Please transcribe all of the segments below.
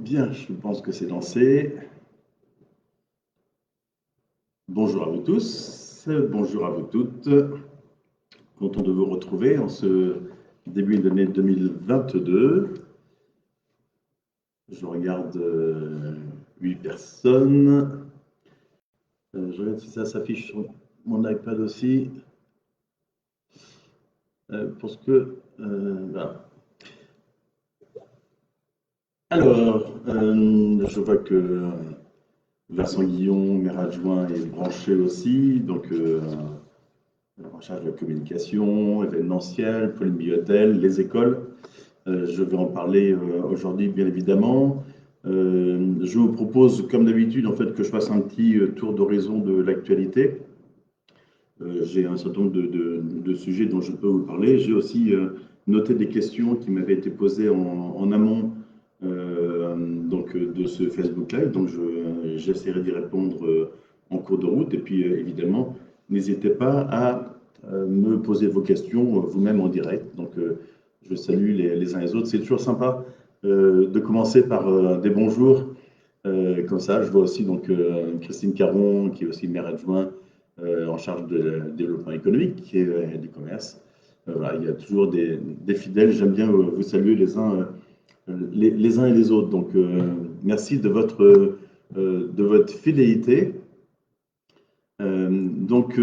Bien, je pense que c'est lancé. Bonjour à vous tous, bonjour à vous toutes. Content de vous retrouver en ce début d'année 2022. Je regarde 8 personnes. Je regarde si ça s'affiche sur mon iPad aussi. Parce que, voilà. Alors, je vois que Vincent Guillon, maire adjoint, est branché aussi. Donc, en charge de la communication, événementiel, Pauline Biotel, les écoles. Je vais en parler aujourd'hui, bien évidemment. Je vous propose, comme d'habitude, en fait, que je fasse un petit tour d'horizon de l'actualité. J'ai un certain nombre de sujets dont je peux vous parler. J'ai aussi noté des questions qui m'avaient été posées en amont donc, de ce Facebook Live. Donc, j'essaierai d'y répondre en cours de route. Et puis, évidemment, n'hésitez pas à me poser vos questions vous-même en direct. Donc, je salue les uns et les autres. C'est toujours sympa de commencer par des bonjours. Comme ça, je vois aussi donc, Christine Caron, qui est aussi maire adjoint en charge de développement économique et du commerce. Voilà, il y a toujours des fidèles. J'aime bien vous saluer les uns et les autres. Donc, merci de votre fidélité. Donc,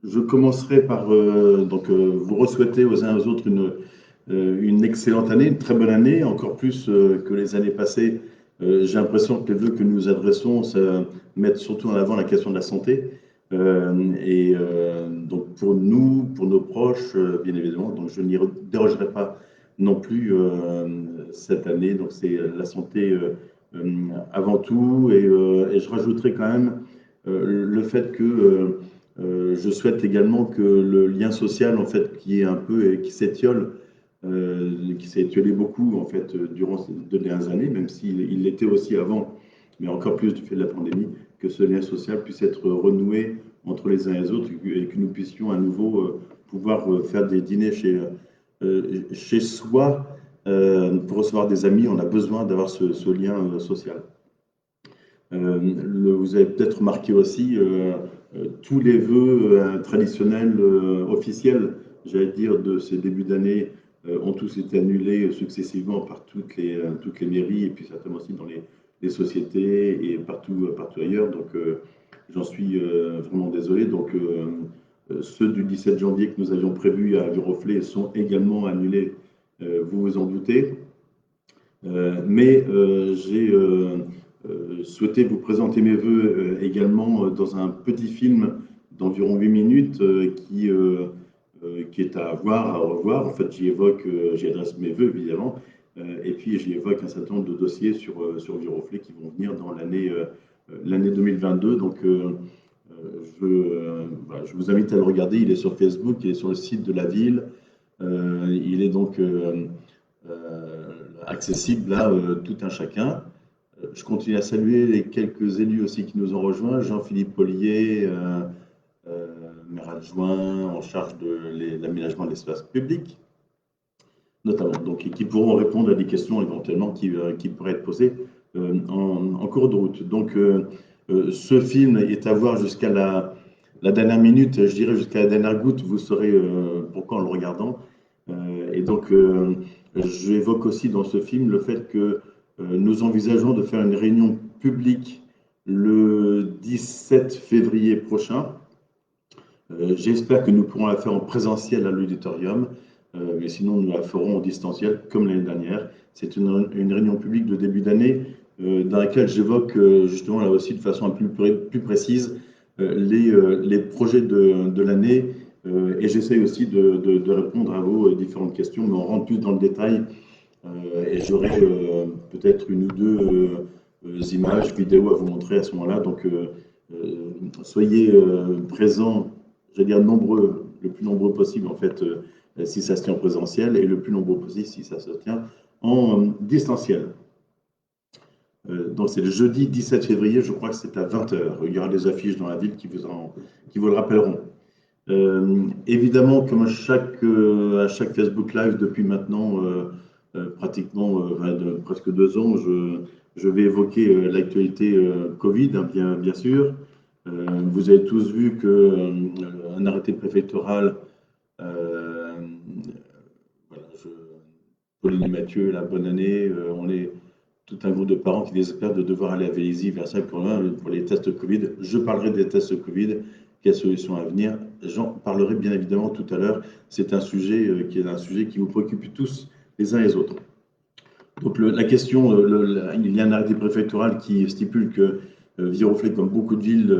je commencerai par vous re-souhaiter aux uns et aux autres une excellente année, une très bonne année, encore plus que les années passées. J'ai l'impression que les vœux que nous adressons mettent surtout en avant la question de la santé. Donc pour nous, pour nos proches, bien évidemment, donc je n'y dérogerai pas non plus cette année. Donc c'est la santé avant tout, et je rajouterai quand même le fait que je souhaite également que le lien social, en fait, qui est un peu qui s'étiole, qui s'est étiolé beaucoup en fait durant ces 2 dernières années, même s'il l'était aussi avant, mais encore plus du fait de la pandémie, que ce lien social puisse être renoué entre les uns et les autres et que nous puissions à nouveau pouvoir faire des dîners chez soi pour recevoir des amis. On a besoin d'avoir ce lien social. Vous avez peut-être remarqué aussi tous les vœux traditionnels officiels, j'allais dire, de ces débuts d'année ont tous été annulés successivement par toutes les mairies et puis certainement aussi dans les sociétés et partout ailleurs. Donc j'en suis vraiment désolé. Donc ceux du 17 janvier que nous avions prévus à Viroflay sont également annulés, vous vous en doutez. Mais j'ai souhaité vous présenter mes vœux également dans un petit film d'environ 8 minutes qui est à voir, à revoir. En fait, j'y adresse mes vœux évidemment, et puis j'y évoque un certain nombre de dossiers sur Viroflay qui vont venir dans l'année 2022. Donc, voilà, je vous invite à le regarder. Il est sur Facebook, il est sur le site de la ville. Il est donc accessible à tout un chacun. Je continue à saluer les quelques élus aussi qui nous ont rejoints. Jean-Philippe Ollier, maire adjoint en charge de l'aménagement de l'espace public, notamment, donc, et qui pourront répondre à des questions éventuellement qui pourraient être posées en cours de route. Donc, ce film est à voir jusqu'à la dernière minute, je dirais jusqu'à la dernière goutte. Vous saurez pourquoi en le regardant. Et donc, j'évoque aussi dans ce film le fait que nous envisageons de faire une réunion publique le 17 février prochain. J'espère que nous pourrons la faire en présentiel à l'auditorium, mais sinon nous la ferons en distanciel comme l'année dernière. C'est une réunion publique de début d'année dans laquelle j'évoque justement là aussi de façon un peu plus précise les projets de l'année, et j'essaye aussi de répondre à vos différentes questions, mais on rentre plus dans le détail, et j'aurai peut-être une ou deux images, vidéos à vous montrer à ce moment-là. Donc soyez présents, je vais dire nombreux, le plus nombreux possible en fait, si ça se tient en présentiel, et le plus nombreux possible si ça se tient en distanciel. Donc c'est le jeudi 17 février, je crois que c'est à 20 h. Il y aura des affiches dans la ville qui vous le rappelleront. Évidemment, comme à chaque Facebook Live depuis maintenant presque 2 ans, je vais évoquer l'actualité Covid, hein, bien sûr. Vous avez tous vu qu'un arrêté préfectoral, euh, voilà, Pauline et Mathieu, la bonne année, on est tout un groupe de parents qui désespèrent de devoir aller à Vélizy, Versailles pour les tests Covid. Je parlerai des tests Covid, quelles solutions à venir. J'en parlerai bien évidemment tout à l'heure. C'est un sujet qui est un sujet qui vous préoccupe tous les uns et les autres. Donc la question, il y a un arrêté préfectoral qui stipule que Viroflay, comme beaucoup de villes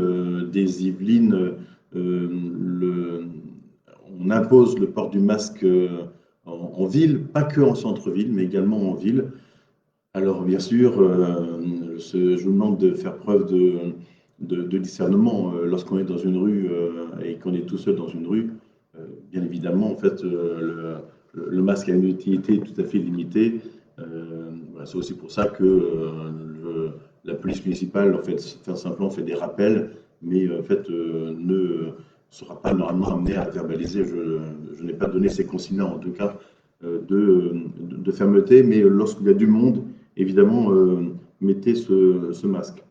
des Yvelines, le, on impose le port du masque en ville, pas que en centre-ville, mais également en ville. Alors bien sûr, je vous demande de faire preuve de discernement lorsqu'on est dans une rue et qu'on est tout seul dans une rue. Bien évidemment, en fait, le masque a une utilité tout à fait limitée. Voilà, c'est aussi pour ça que la police municipale, en fait, simplement fait des rappels, mais en fait ne sera pas normalement amenée à verbaliser. Je n'ai pas donné ces consignes en tout cas de fermeté, mais lorsqu'il y a du monde, évidemment, mettez ce masque.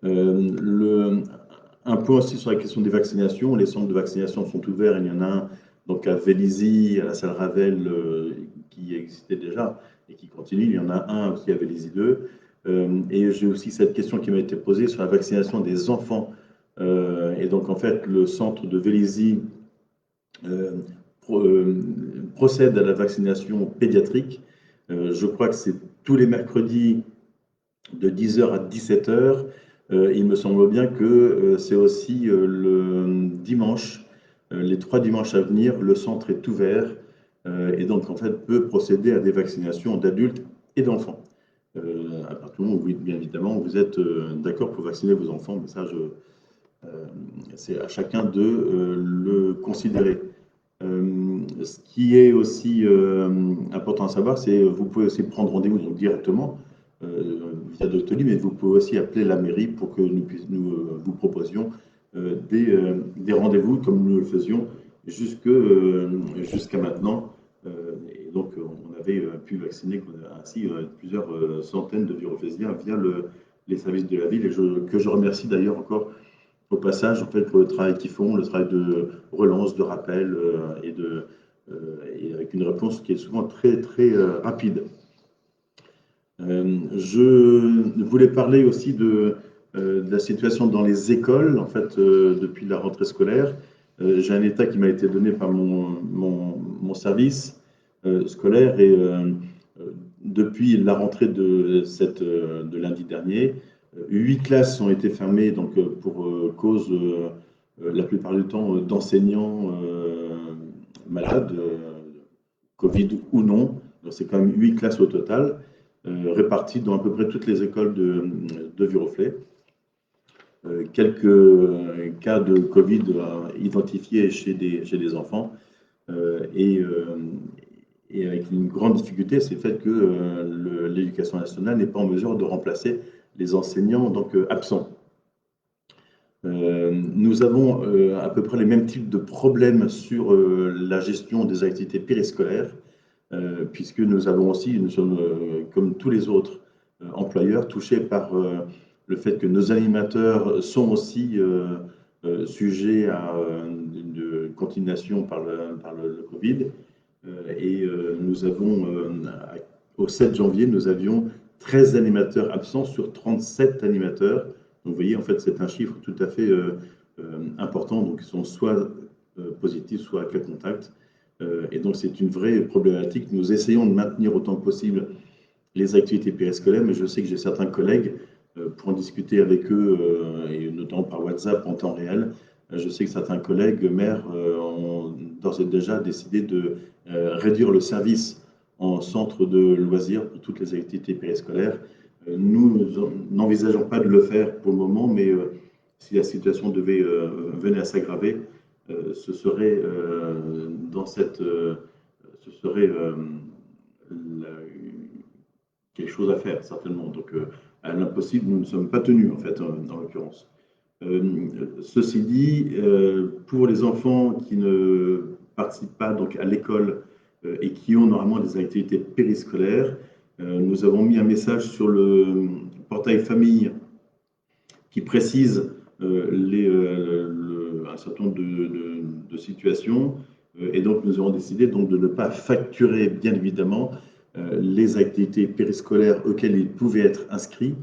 Un point aussi sur la question des vaccinations. Les centres de vaccination sont ouverts. Il y en a un donc à Vélizy, à la salle Ravel, qui existait déjà et qui continue. Il y en a un aussi à Vélizy 2. Et j'ai aussi cette question qui m'a été posée sur la vaccination des enfants. Et donc, en fait, le centre de Vélizy procède à la vaccination pédiatrique. Je crois que c'est tous les mercredis de 10h à 17h. Il me semble bien que c'est aussi le dimanche, les 3 dimanches à venir, le centre est ouvert et donc en fait peut procéder à des vaccinations d'adultes et d'enfants. À partir du moment où, bien évidemment, vous êtes d'accord pour vacciner vos enfants, mais ça, c'est à chacun de le considérer. Ce qui est aussi important à savoir, c'est vous pouvez aussi prendre rendez-vous donc directement via Doctolib, mais vous pouvez aussi appeler la mairie pour que nous vous proposions des rendez-vous comme nous le faisions jusqu'à maintenant. Et donc, on avait pu vacciner ainsi plusieurs centaines de viroflésiens via les services de la ville, et que je remercie d'ailleurs encore au passage, en fait, pour le travail qu'ils font, le travail de relance, de rappel, et avec une réponse qui est souvent très, très rapide. Je voulais parler aussi de la situation dans les écoles, en fait, depuis la rentrée scolaire. J'ai un état qui m'a été donné par mon service scolaire, et depuis la rentrée de lundi dernier, 8 classes ont été fermées donc, pour cause, la plupart du temps, d'enseignants malades, Covid ou non. Donc c'est quand même 8 classes au total, réparties dans à peu près toutes les écoles de Viroflay. Quelques cas de Covid identifiés chez des enfants. Et avec une grande difficulté, c'est le fait que l'éducation nationale n'est pas en mesure de remplacer les enseignants donc absents. Nous avons à peu près les mêmes types de problèmes sur la gestion des activités périscolaires, puisque nous sommes comme tous les autres employeurs touchés par le fait que nos animateurs sont aussi sujets à une contamination par le Covid. Et nous avons, au 7 janvier, nous avions 13 animateurs absents sur 37 animateurs. Donc vous voyez, en fait, c'est un chiffre tout à fait important. Donc ils sont soit positifs, soit à cas contact. Et donc c'est une vraie problématique. Nous essayons de maintenir autant que possible les activités périscolaires, mais je sais que j'ai certains collègues, pour en discuter avec eux, et notamment par WhatsApp en temps réel, je sais que certains collègues maires ont d'ores et déjà décidé de réduire le service en centre de loisirs pour toutes les activités périscolaires. Nous n'envisageons pas de le faire pour le moment, mais si la situation venait à s'aggraver, ce serait quelque chose à faire, certainement. Donc, à l'impossible, nous ne sommes pas tenus, en fait, en l'occurrence. Ceci dit, pour les enfants qui ne participent pas donc, à l'école et qui ont normalement des activités périscolaires. Nous avons mis un message sur le portail famille qui précise un certain nombre de situations. Et donc, nous avons décidé donc, de ne pas facturer, bien évidemment, les activités périscolaires auxquelles ils pouvaient être inscrits.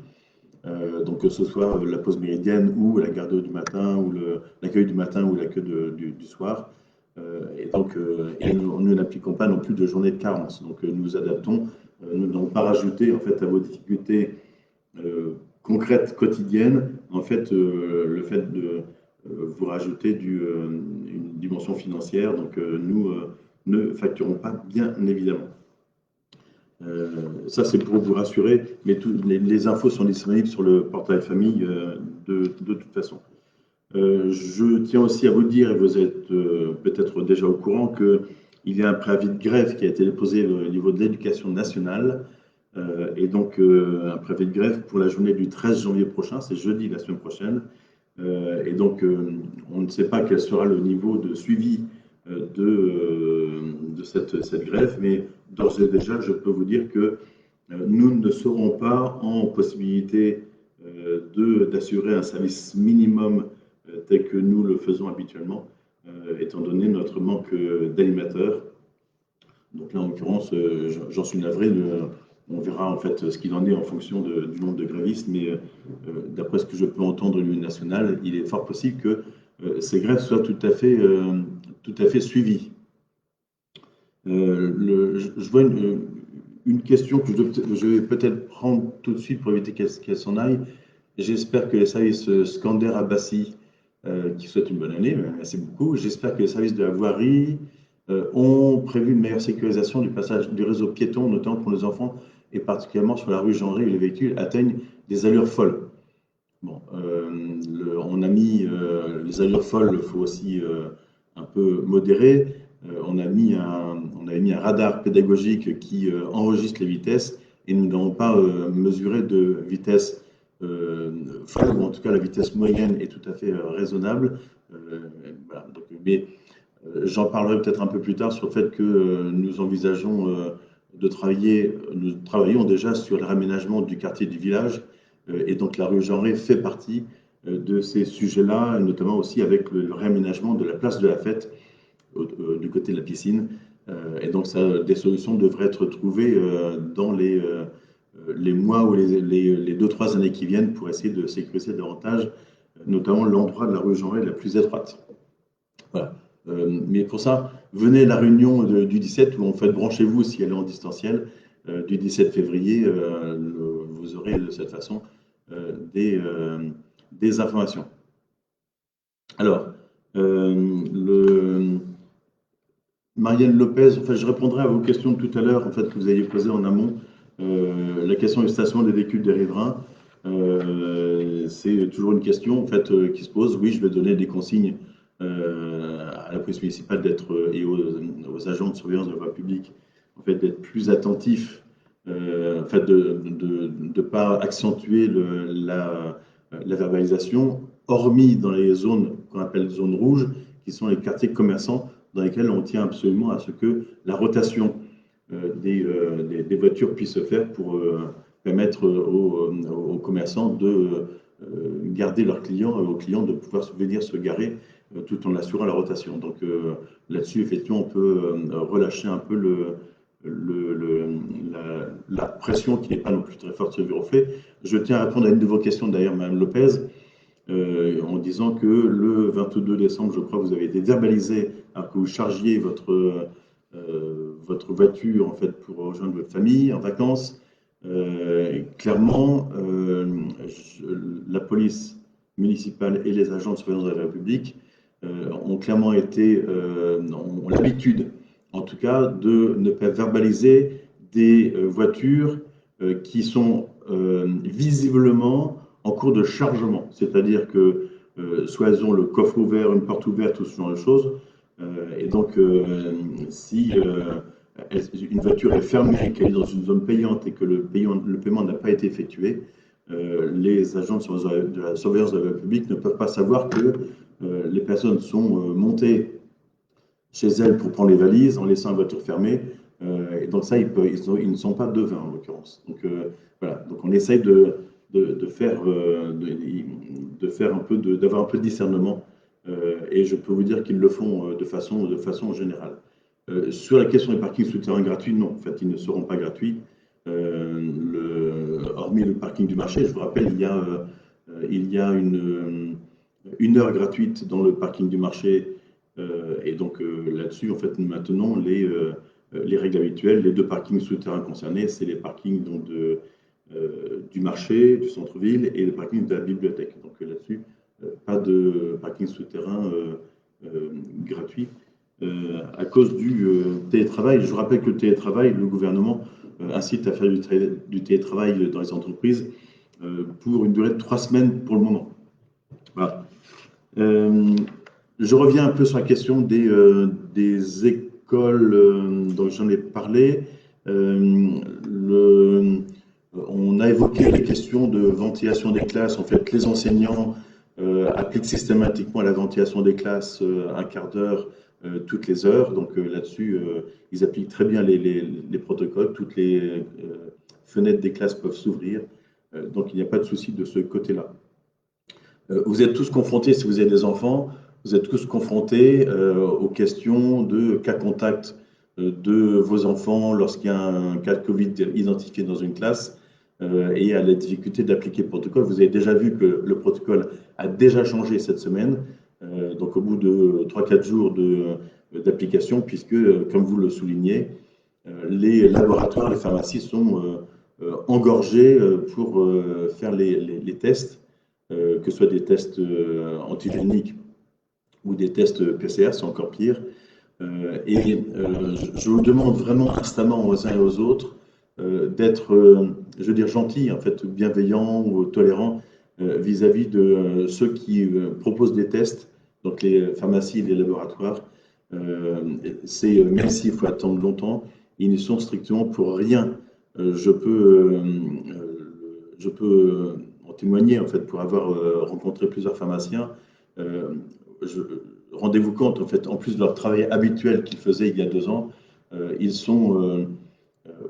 Donc, que ce soit la pause méridienne ou la garde du matin, ou l'accueil du matin ou l'accueil du soir. Et donc, nous n'appliquons pas non plus de journée de carence. Donc, nous adaptons, nous n'avons pas rajouté en fait, à vos difficultés concrètes, quotidiennes, en fait, le fait de vous rajouter une dimension financière. Donc, nous ne facturons pas, bien évidemment. Ça, c'est pour vous rassurer, mais les infos sont disponibles sur le portail famille de toute façon. Je tiens aussi à vous dire, et vous êtes peut-être déjà au courant, qu'il y a un préavis de grève qui a été déposé au niveau de l'éducation nationale, et donc un préavis de grève pour la journée du 13 janvier prochain, c'est jeudi la semaine prochaine, et donc on ne sait pas quel sera le niveau de suivi de cette grève, mais d'ores et déjà, je peux vous dire que nous ne serons pas en possibilité d'assurer un service minimum tel que nous le faisons habituellement, étant donné notre manque d'animateurs. Donc là, en l'occurrence, j'en suis navré. On verra en fait ce qu'il en est en fonction du nombre de grévistes, mais d'après ce que je peux entendre au niveau national, il est fort possible que ces grèves soient tout à fait suivies. Je vois une question que je vais peut-être prendre tout de suite pour éviter qu'elle s'en aille. J'espère que les services Scander à Bassy, qui souhaitent une bonne année, merci beaucoup. J'espère que les services de la voirie ont prévu une meilleure sécurisation du passage du réseau piéton, notamment pour les enfants, et particulièrement sur la rue Genré, où les véhicules atteignent des allures folles. Bon, on a mis les allures folles, il faut aussi un peu modérer. On a mis un radar pédagogique qui enregistre les vitesses, et nous n'avons pas mesuré de vitesse folle, ou en tout cas la vitesse moyenne est tout à fait raisonnable. Voilà, donc, mais j'en parlerai peut-être un peu plus tard sur le fait que nous envisageons nous travaillons déjà sur le réaménagement du quartier du village, et donc la rue Genré fait partie de ces sujets-là, notamment aussi avec le réaménagement de la place de la Fête du côté de la piscine. Et donc des solutions devraient être trouvées dans les mois ou les 2-3 années qui viennent pour essayer de sécuriser davantage, notamment l'endroit de la rue Genré la plus étroite. Voilà. Mais pour ça, venez à la réunion du 17 où on fait branchez-vous si elle est en distanciel, du 17 février, vous aurez de cette façon des informations. Alors, Marianne Lopez, en fait, je répondrai à vos questions de tout à l'heure, en fait, que vous aviez posées en amont. La question du stationnement des véhicules des riverains, c'est toujours une question en fait qui se pose. Oui, je vais donner des consignes à la police municipale et aux agents de surveillance de la voie publique, en fait, d'être plus attentifs, en fait, de ne pas accentuer la verbalisation, hormis dans les zones qu'on appelle zones rouges, qui sont les quartiers commerçants, dans lesquels on tient absolument à ce que la rotation des voitures puisse se faire pour permettre aux commerçants de garder leurs clients et aux clients de pouvoir venir se garer tout en assurant la rotation. Donc là-dessus, effectivement, on peut relâcher un peu la pression qui n'est pas non plus très forte sur le bureau fait. Je tiens à répondre à une de vos questions, d'ailleurs, Mme Lopez, en disant que le 22 décembre, je crois, vous avez été verbalisé alors que vous chargiez votre voiture en fait pour rejoindre votre famille en vacances. Clairement, la police municipale et les agents de surveillance de la République ont clairement ont l'habitude, en tout cas, de ne pas verbaliser des voitures qui sont visiblement en cours de chargement, c'est-à-dire que soit elles ont le coffre ouvert, une porte ouverte, tout ce genre de choses, et donc si une voiture est fermée, qu'elle est dans une zone payante et que le paiement n'a pas été effectué, les agents de la surveillance de la République ne peuvent pas savoir que les personnes sont montées chez elles pour prendre les valises en laissant la voiture fermée. Et donc ça, ils ne sont pas devins en l'occurrence. Donc voilà, donc on essaye de faire, de faire un peu d'avoir un peu de discernement. Et je peux vous dire qu'ils le font de façon générale. Sur la question des parkings souterrains gratuits, non, en fait, ils ne seront pas gratuits. Hormis le parking du marché, je vous rappelle, il y a une heure gratuite dans le parking du marché. Et donc là-dessus, en fait, nous maintenons les règles habituelles. Les deux parkings souterrains concernés, c'est les parkings donc, du marché, du centre-ville et le parking de la bibliothèque. Donc là-dessus, pas de parking souterrain gratuit. À cause du télétravail, je rappelle que le télétravail, le gouvernement incite à faire du télétravail dans les entreprises pour une durée de 3 semaines pour le moment. Voilà. Je reviens un peu sur la question des écoles dont j'en ai parlé. On a évoqué la question de ventilation des classes. En fait, les enseignants appliquent systématiquement la ventilation des classes un quart d'heure toutes les heures. Donc là-dessus, ils appliquent très bien les protocoles. Toutes les fenêtres des classes peuvent s'ouvrir. Donc il n'y a pas de souci de ce côté-là. Vous êtes tous confrontés, si vous avez des enfants, vous êtes tous confrontés aux questions de cas contact de vos enfants lorsqu'il y a un cas de Covid identifié dans une classe et à la difficulté d'appliquer le protocole. Vous avez déjà vu que le protocole a déjà changé cette semaine, donc au bout de 3-4 jours d'application, puisque, comme vous le soulignez, les laboratoires, les pharmacies sont engorgés pour faire les tests. Que ce soit des tests antigéniques ou des tests PCR, c'est encore pire. Je vous demande vraiment instamment aux uns et aux autres d'être, je veux dire, gentils, en fait, bienveillants ou tolérants vis-à-vis de ceux qui proposent des tests, donc les pharmacies et les laboratoires. Même s'il faut attendre longtemps, ils ne sont strictement pour rien. Je peux en témoigner, en fait, pour avoir rencontré plusieurs pharmaciens. Rendez-vous compte, en fait, en plus de leur travail habituel qu'ils faisaient il y a 2 ans, ils sont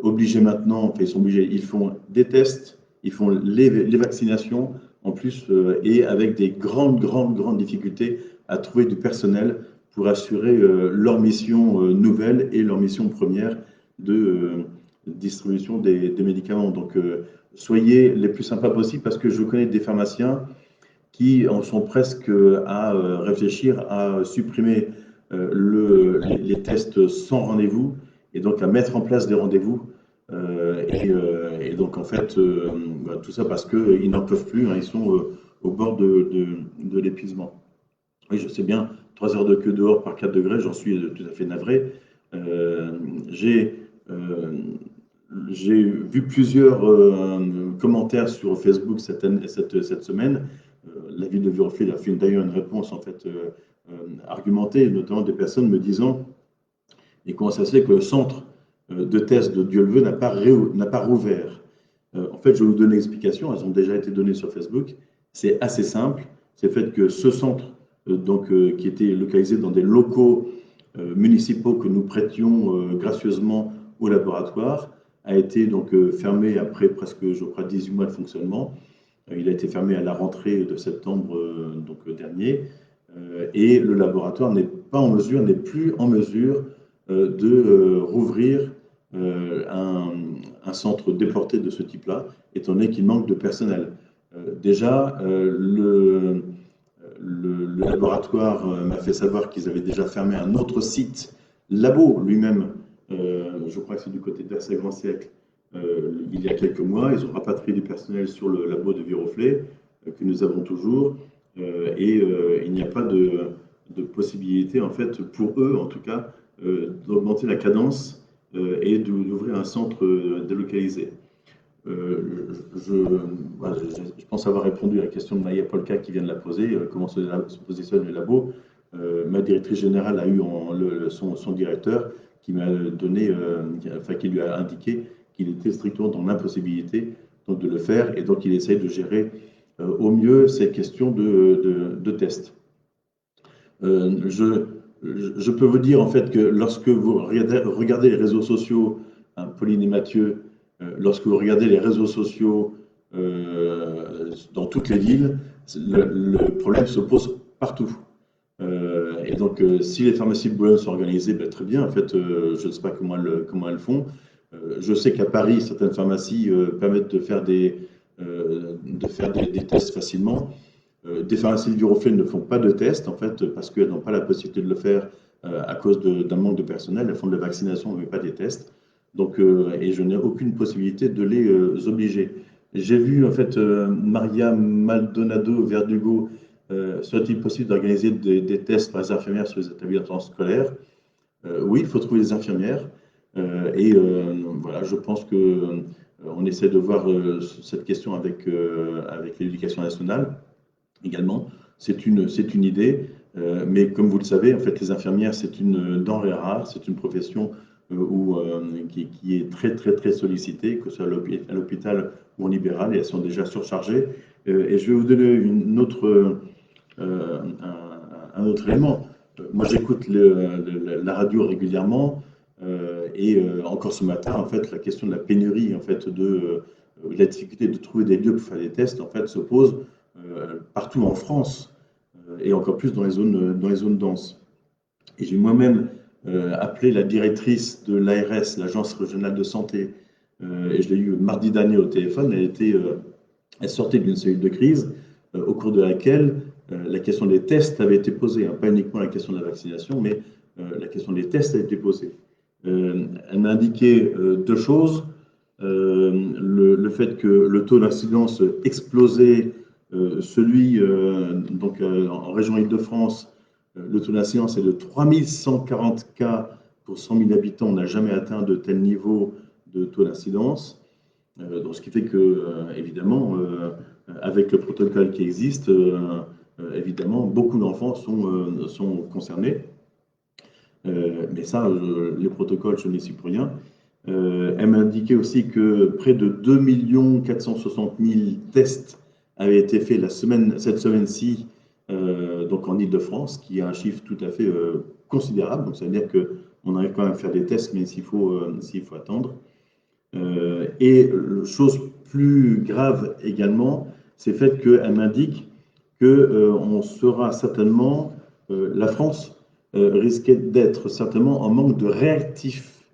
obligés maintenant, enfin, ils font des tests, ils font les vaccinations, en plus, et avec des grandes difficultés à trouver du personnel pour assurer leur mission nouvelle et leur mission première de distribution des médicaments. Donc, soyez les plus sympas possibles parce que je connais des pharmaciens qui en sont presque à réfléchir à supprimer les tests sans rendez-vous et donc à mettre en place des rendez-vous. Et donc en fait, tout ça parce qu'ils n'en peuvent plus, hein, ils sont au bord de l'épuisement. Oui, je sais bien, 3 heures de queue dehors par 4 degrés, j'en suis tout à fait navré. J'ai vu plusieurs commentaires sur Facebook cette semaine. La ville de Viroflay a fait d'ailleurs une réponse en fait argumentée, notamment des personnes me disant et comment ça se fait que le centre de test de Dieu-le-Veut n'a pas rouvert. En fait, je vais vous donner l'explication, elles ont déjà été données sur Facebook. C'est assez simple, c'est le fait que ce centre qui était localisé dans des locaux municipaux que nous prêtions gracieusement au laboratoire, a été donc fermé après presque, je crois, 18 mois de fonctionnement. Il a été fermé à la rentrée de septembre dernier. Et le laboratoire n'est plus en mesure de rouvrir un centre déporté de ce type-là, étant donné qu'il manque de personnel. Déjà, le laboratoire m'a fait savoir qu'ils avaient déjà fermé un autre site, labo lui-même, je crois que c'est du côté d'Ercé Grand Siècle, il y a quelques mois. Ils ont rapatrié du personnel sur le labo de Viroflay, que nous avons toujours, il n'y a pas de possibilité, en fait, pour eux, en tout cas, d'augmenter la cadence et d'ouvrir un centre délocalisé. Je pense avoir répondu à la question de Maya Polka qui vient de la poser, comment se positionne le labo. Ma directrice générale a eu son directeur qui m'a donné, qui lui a indiqué qu'il était strictement dans l'impossibilité donc de le faire, et donc il essaye de gérer au mieux ces questions de tests. je peux vous dire en fait que lorsque vous regardez les réseaux sociaux, hein, Pauline et Mathieu, lorsque vous regardez les réseaux sociaux dans toutes les villes, le problème se pose partout. Et donc, si les pharmacies de Boulogne sont organisées, ben, très bien. En fait, je ne sais pas comment elles font. Je sais qu'à Paris, certaines pharmacies permettent de faire des tests facilement. Des pharmacies de Viroflay ne font pas de tests, en fait, parce qu'elles n'ont pas la possibilité de le faire à cause d'un manque de personnel. Elles font de la vaccination, mais pas des tests. Donc, et je n'ai aucune possibilité de les obliger. J'ai vu, en fait, Maria Maldonado Verdugo, serait-il possible d'organiser des tests par les infirmières sur les établissements scolaires? Oui, il faut trouver des infirmières. Voilà, je pense que on essaie de voir cette question avec l'éducation nationale également. C'est une idée, mais comme vous le savez, en fait, les infirmières, c'est une denrée rare, c'est une profession qui est très, très, très sollicitée, que ce soit à l'hôpital ou en libéral, et elles sont déjà surchargées. Et je vais vous donner un autre élément. Moi, j'écoute la radio régulièrement, encore ce matin, en fait, la question de la pénurie, en fait, de la difficulté de trouver des lieux pour faire des tests, en fait, se pose partout en France, et encore plus dans les zones denses. Et j'ai moi-même appelé la directrice de l'ARS, l'Agence régionale de santé, et je l'ai eu mardi dernier au téléphone. Elle sortait d'une cellule de crise au cours de laquelle la question des tests avait été posée, hein, pas uniquement la question de la vaccination, mais la question des tests a été posée. Elle m'a indiqué deux choses. Le fait que le taux d'incidence explosait, en région Île-de-France, le taux d'incidence est de 3140 cas pour 100 000 habitants. On n'a jamais atteint de tel niveau de taux d'incidence. Donc, ce qui fait que, évidemment, avec le protocole qui existe, évidemment, beaucoup d'enfants sont concernés. Mais ça, les protocoles, je n'y suis pour rien. Elle m'a indiqué aussi que près de 2 460 000 tests avaient été faits cette semaine-ci, donc en Île-de-France, qui est un chiffre tout à fait considérable. Donc, ça veut dire qu'on arrive quand même à faire des tests, mais s'il faut attendre. Et chose plus grave également, c'est le fait qu'elle m'indique qu'on sera certainement, la France risquait d'être certainement en manque de réactifs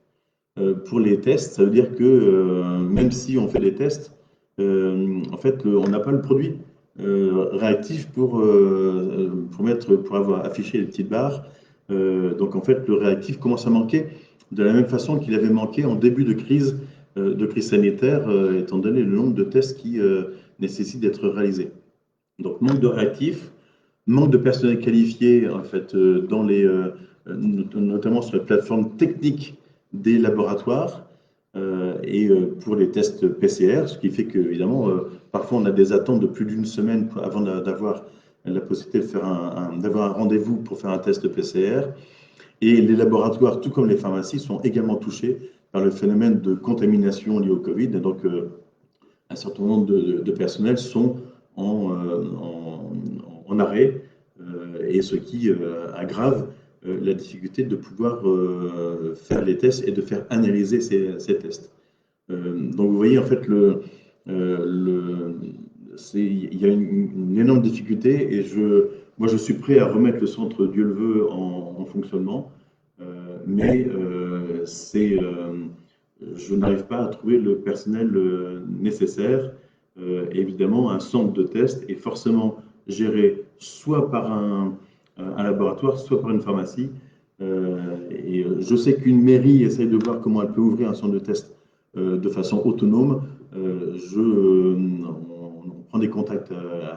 pour les tests. Ça veut dire que même si on fait des tests, en fait, on n'a pas le produit réactif pour avoir affiché les petites barres. Donc en fait, le réactif commence à manquer de la même façon qu'il avait manqué en début de crise sanitaire, étant donné le nombre de tests qui nécessitent d'être réalisés. Donc manque de réactifs, manque de personnel qualifié en fait notamment sur les plateformes techniques des laboratoires pour les tests PCR, ce qui fait que évidemment parfois on a des attentes de plus d'une semaine avant d'avoir la possibilité d'avoir un rendez-vous pour faire un test PCR. Et les laboratoires, tout comme les pharmacies, sont également touchés par le phénomène de contamination lié au Covid. Et donc, un certain nombre de personnels sont en arrêt, et ce qui aggrave la difficulté de pouvoir faire les tests et de faire analyser ces tests. Donc, vous voyez, en fait, il y a une énorme difficulté, et moi, je suis prêt à remettre le centre Dieu le veut en fonctionnement, mais je n'arrive pas à trouver le personnel nécessaire. Évidemment, un centre de test est forcément géré soit par un laboratoire, soit par une pharmacie. Je sais qu'une mairie essaye de voir comment elle peut ouvrir un centre de test de façon autonome. On prend des contacts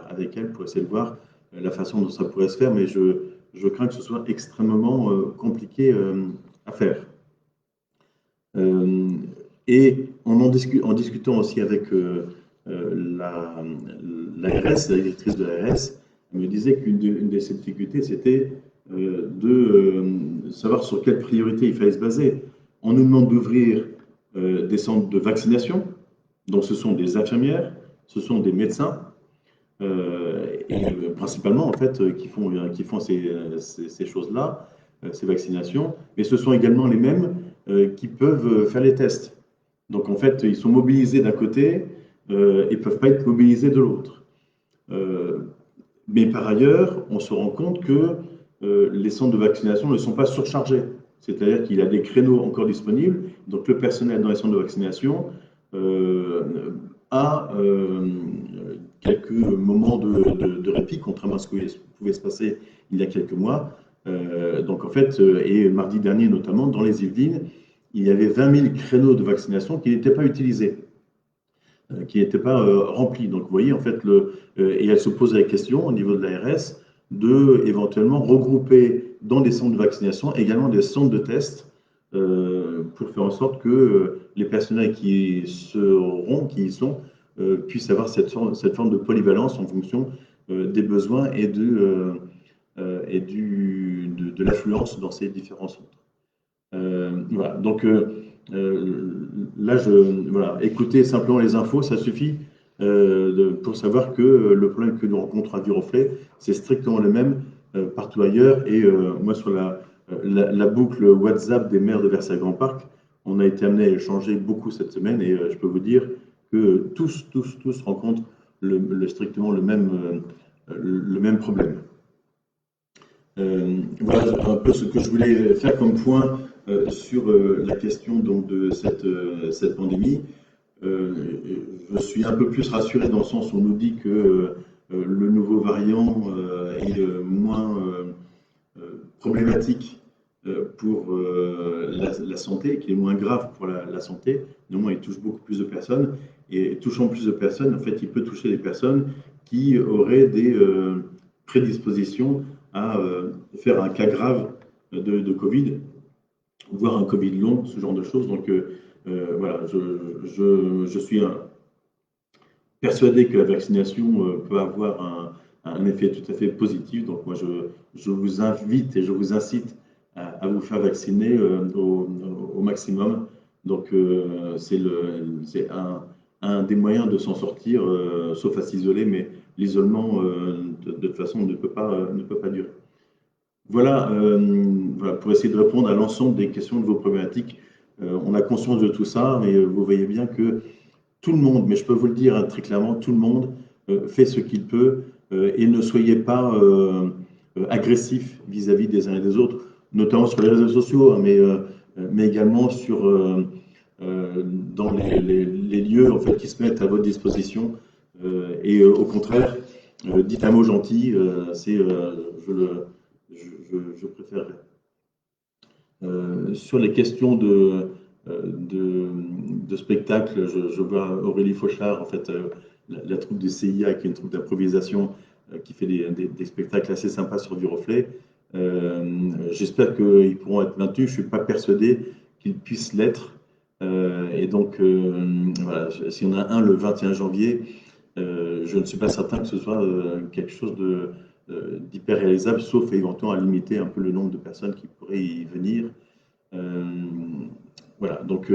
avec elle pour essayer de voir la façon dont ça pourrait se faire, mais je crains que ce soit extrêmement compliqué à faire. Et en discutant aussi avec l'ARS, la directrice de l'ARS, elle me disait qu'une de ses difficultés, c'était de savoir sur quelle priorité il fallait se baser. On nous demande d'ouvrir des centres de vaccination, donc ce sont des infirmières, ce sont des médecins, principalement en fait qui font ces choses-là. ces vaccinations, mais ce sont également les mêmes qui peuvent faire les tests. Donc en fait, ils sont mobilisés d'un côté et ne peuvent pas être mobilisés de l'autre. Mais par ailleurs, on se rend compte que les centres de vaccination ne sont pas surchargés. C'est-à-dire qu'il y a des créneaux encore disponibles. Donc le personnel dans les centres de vaccination a quelques moments de répit, contrairement à ce qui pouvait se passer il y a quelques mois. Donc en fait, et mardi dernier notamment, dans les Yvelines, il y avait 20 000 créneaux de vaccination qui n'étaient pas utilisés, qui n'étaient pas remplis. Donc vous voyez, en fait, et elle se pose la question au niveau de l'ARS de éventuellement regrouper dans des centres de vaccination également des centres de tests pour faire en sorte que les personnels qui y sont, puissent avoir cette forme de polyvalence en fonction des besoins et de l'affluence dans ces différents centres. Voilà, donc là, voilà, écoutez simplement les infos, ça suffit pour savoir que le problème que nous rencontrons à Viroflay, c'est strictement le même partout ailleurs. Et moi, sur la boucle WhatsApp des maires de Versailles-Grand Parc, on a été amené à échanger beaucoup cette semaine et je peux vous dire que tous rencontrent strictement le même problème. Voilà un peu ce que je voulais faire comme point sur la question donc, de cette pandémie. Je suis un peu plus rassuré dans le sens où on nous dit que le nouveau variant est moins problématique pour la santé, qu'il est moins grave pour la santé. Néanmoins, il touche beaucoup plus de personnes. Et touchant plus de personnes, en fait, il peut toucher des personnes qui auraient des prédispositions à faire un cas grave de Covid, voire un Covid long, ce genre de choses. Donc voilà, je suis persuadé que la vaccination peut avoir un effet tout à fait positif. Donc moi, je vous invite et je vous incite à vous faire vacciner au maximum. Donc c'est un des moyens de s'en sortir, sauf à s'isoler, mais l'isolement, de toute façon, ne peut pas durer. Voilà, voilà, pour essayer de répondre à l'ensemble des questions de vos problématiques. On a conscience de tout ça, mais vous voyez bien que tout le monde, mais je peux vous le dire très clairement, tout le monde fait ce qu'il peut et ne soyez pas agressifs vis-à-vis des uns et des autres, notamment sur les réseaux sociaux, hein, mais également dans les lieux en fait, qui se mettent à votre disposition. Et au contraire, dites un mot gentil, je préférerais. Sur les questions de spectacle, je vois Aurélie Fauchard, en fait, la troupe du CIA, qui est une troupe d'improvisation, qui fait des spectacles assez sympas sur Viroflay. J'espère qu'ils pourront être maintenus. Je ne suis pas persuadé qu'ils puissent l'être. Et donc, voilà, s'il y en a un le 21 janvier, je ne suis pas certain que ce soit quelque chose d'hyper réalisable, sauf éventuellement à limiter un peu le nombre de personnes qui pourraient y venir. Voilà, donc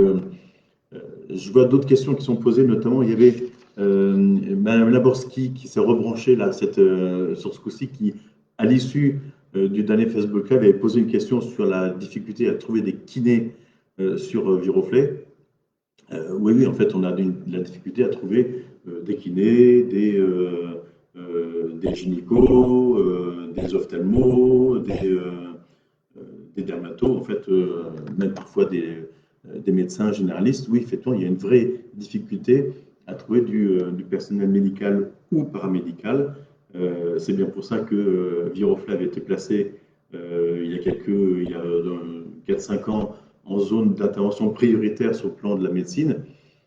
je vois d'autres questions qui sont posées, notamment il y avait Madame Laborski qui s'est rebranchée là, sur ce coup-ci, qui, à l'issue du dernier Facebook Live, avait posé une question sur la difficulté à trouver des kinés sur Viroflay. Oui, en fait, on a la difficulté à trouver des kinés, des gynécos, des ophtalmos, des dermatos, en fait, même parfois des médecins généralistes. Oui, effectivement, il y a une vraie difficulté à trouver du personnel médical ou paramédical. C'est bien pour ça que Viroflay avait été placé il y a 4-5 ans en zone d'intervention prioritaire sur le plan de la médecine,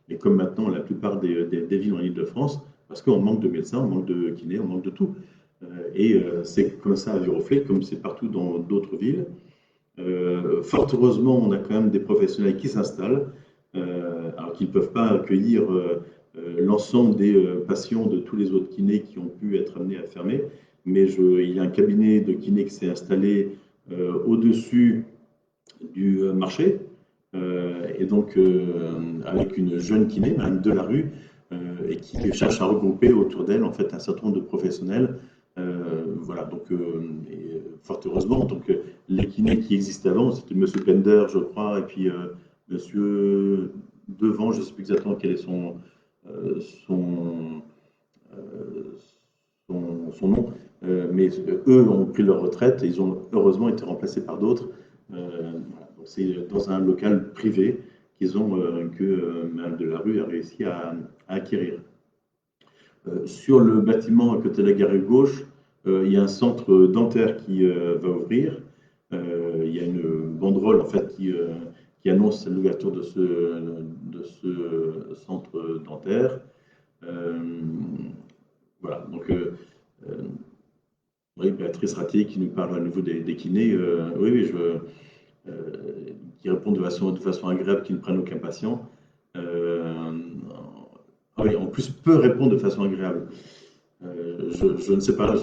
et comme maintenant la plupart des villes en Île-de-France, parce qu'on manque de médecins, on manque de kinés, on manque de tout. Et c'est comme ça à Viroflay, comme c'est partout dans d'autres villes. Fort heureusement, on a quand même des professionnels qui s'installent, alors qu'ils ne peuvent pas accueillir l'ensemble des patients de tous les autres kinés qui ont pu être amenés à fermer. Mais il y a un cabinet de kinés qui s'est installé au-dessus du marché, et donc avec une jeune kiné, Madame Delarue, et qui cherche à regrouper autour d'elle en fait un certain nombre de professionnels. voilà, donc, et, fort heureusement, donc, les kinés qui existaient avant, c'était M. Pender, je crois, et puis Monsieur Devant, je ne sais plus exactement quel est son, euh, son nom, mais eux ont pris leur retraite et ils ont heureusement été remplacés par d'autres. Voilà. Donc c'est dans un local privé qu'ils ont, que Mme Delarue a réussi à acquérir. Sur le bâtiment à côté de la gare gauche, il y a un centre dentaire qui va ouvrir. Il y a une banderole en fait qui annonce l'ouverture de ce centre dentaire. Voilà, donc oui, Béatrice Ratier qui nous parle à nouveau des kinés. Oui, oui, qui répondent de façon agréable, qui ne prennent aucun patient. Ah oui, en plus, peut répondre de façon agréable. Je ne sais pas,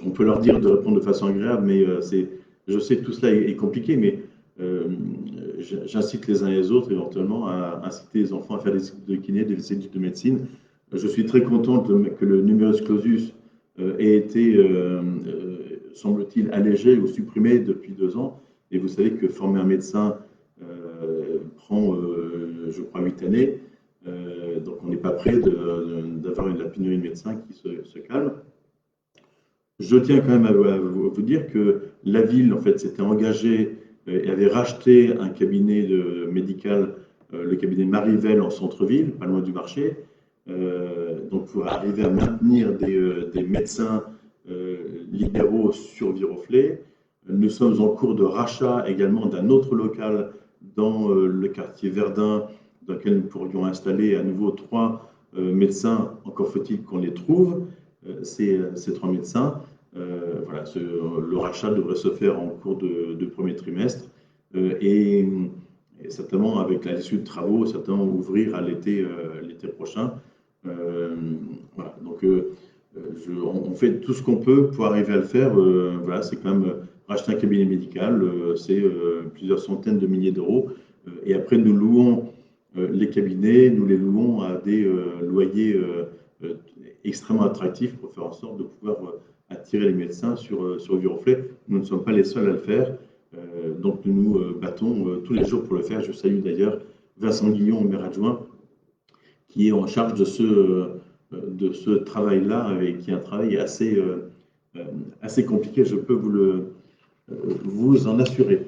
on peut leur dire de répondre de façon agréable, mais je sais que tout cela est compliqué, mais euh, j'incite les uns et les autres éventuellement à inciter les enfants à faire des études de kiné, des études de médecine. Je suis très content que le numerus clausus ait été, semble-t-il, allégé ou supprimé depuis 2 ans. Et vous savez que former un médecin prend, je crois, 8 années. Donc on n'est pas prêt d'avoir la pénurie de médecins qui se calme. Je tiens quand même à vous dire que la ville, en fait, s'était engagée et avait racheté un cabinet médical, le cabinet Marivel en centre-ville, pas loin du marché, donc pour arriver à maintenir des médecins libéraux sur Viroflay. Nous sommes en cours de rachat également d'un autre local dans le quartier Verdun, dans lequel nous pourrions installer à nouveau 3 médecins. Encore faut-il qu'on les trouve, ces 3 médecins. Voilà, le rachat devrait se faire en cours de premier trimestre et certainement avec la suite de travaux, certainement ouvrir à l'été prochain. Voilà, donc on fait tout ce qu'on peut pour arriver à le faire. Voilà, c'est quand même racheter un cabinet médical, c'est plusieurs centaines de milliers d'euros. Et après, nous louons les cabinets, nous les louons à des loyers extrêmement attractifs pour faire en sorte de pouvoir attirer les médecins sur Viroflay. Nous ne sommes pas les seuls à le faire. Donc nous nous battons tous les jours pour le faire. Je salue d'ailleurs Vincent Guillon, maire adjoint, qui est en charge de ce travail-là et qui est un travail assez compliqué, je peux vous en assurer.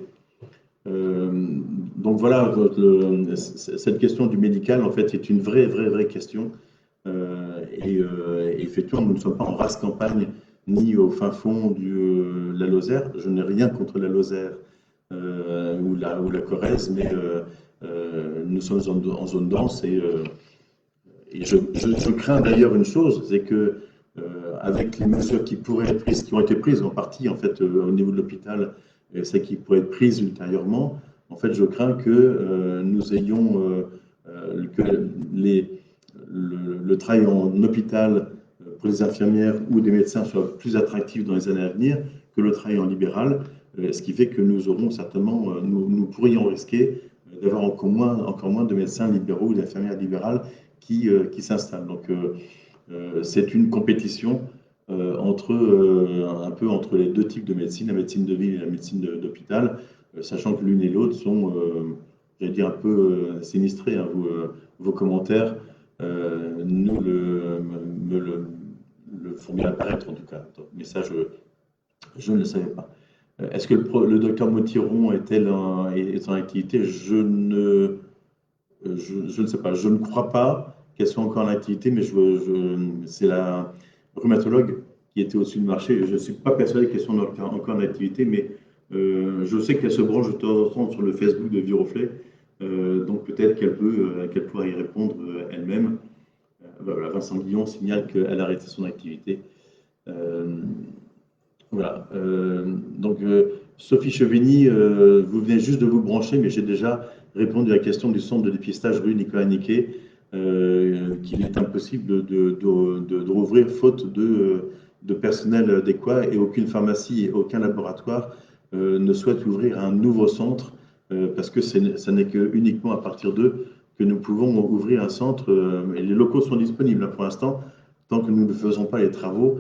Donc voilà, cette question du médical, en fait, est une vraie question. Et effectivement, nous ne sommes pas en race campagne ni au fin fond de la Lozère. Je n'ai rien contre la Lozère ou la Corrèze, mais nous sommes en zone dense et je crains d'ailleurs une chose, c'est que avec les mesures qui pourraient être prises, qui ont été prises en partie en fait au niveau de l'hôpital, et celles qui pourraient être prises ultérieurement, en fait, je crains que nous ayons que le travail en hôpital pour les infirmières ou des médecins soit plus attractif dans les années à venir que le travail en libéral, ce qui fait que nous aurons certainement, nous pourrions risquer d'avoir encore moins de médecins libéraux ou d'infirmières libérales qui s'installent. Donc, c'est une compétition un peu entre les deux types de médecine, la médecine de ville et la médecine d'hôpital, sachant que l'une et l'autre sont, j'allais dire, un peu sinistrés. Hein, vos commentaires nous le font bien apparaître, en tout cas. Mais ça, je ne le savais pas. Est-ce que le docteur Motiron est en activité? Je ne sais pas. Je ne crois pas qu'elle soit encore en activité, mais c'est la rhumatologue qui était au-dessus du marché. Je ne suis pas persuadé qu'elle soit encore en activité, mais je sais qu'elle se branche de temps en temps sur le Facebook de Viroflay, donc peut-être qu'elle pourra y répondre elle-même. Voilà, Vincent Guillon signale qu'elle a arrêté son activité. Voilà. Donc, Sophie Chevigny, vous venez juste de vous brancher, mais j'ai déjà répondu à la question du centre de dépistage rue Nicolas Niquet, qu'il est impossible de rouvrir faute de personnel adéquat et aucune pharmacie et aucun laboratoire ne souhaite ouvrir un nouveau centre parce que ce n'est que uniquement à partir d'eux que nous pouvons ouvrir un centre et les locaux sont disponibles pour l'instant. Tant que nous ne faisons pas les travaux,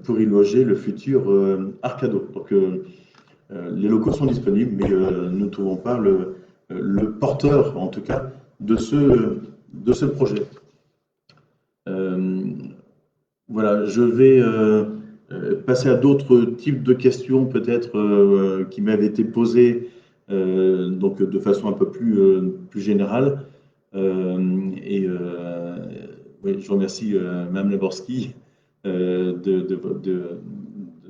pour y loger le futur Arcado. Donc, les locaux sont disponibles, mais nous ne trouvons pas le porteur, en tout cas, de ce projet. Voilà, je vais passer à d'autres types de questions, peut-être qui m'avaient été posées, donc de façon un peu plus générale. Oui, je remercie Mme Leborski de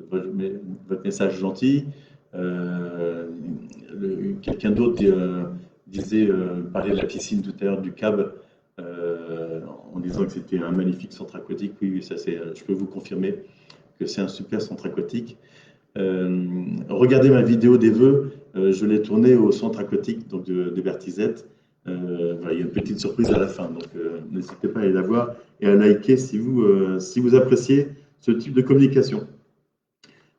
votre message gentil. Quelqu'un d'autre disait, parlait de la piscine tout à l'heure, du CAB, en disant que c'était un magnifique centre aquatique. Oui, ça je peux vous confirmer que c'est un super centre aquatique. Regardez ma vidéo des vœux, je l'ai tournée au centre aquatique donc de Bertizette. Voilà, il y a une petite surprise à la fin, donc n'hésitez pas à aller la voir et à liker si vous appréciez ce type de communication.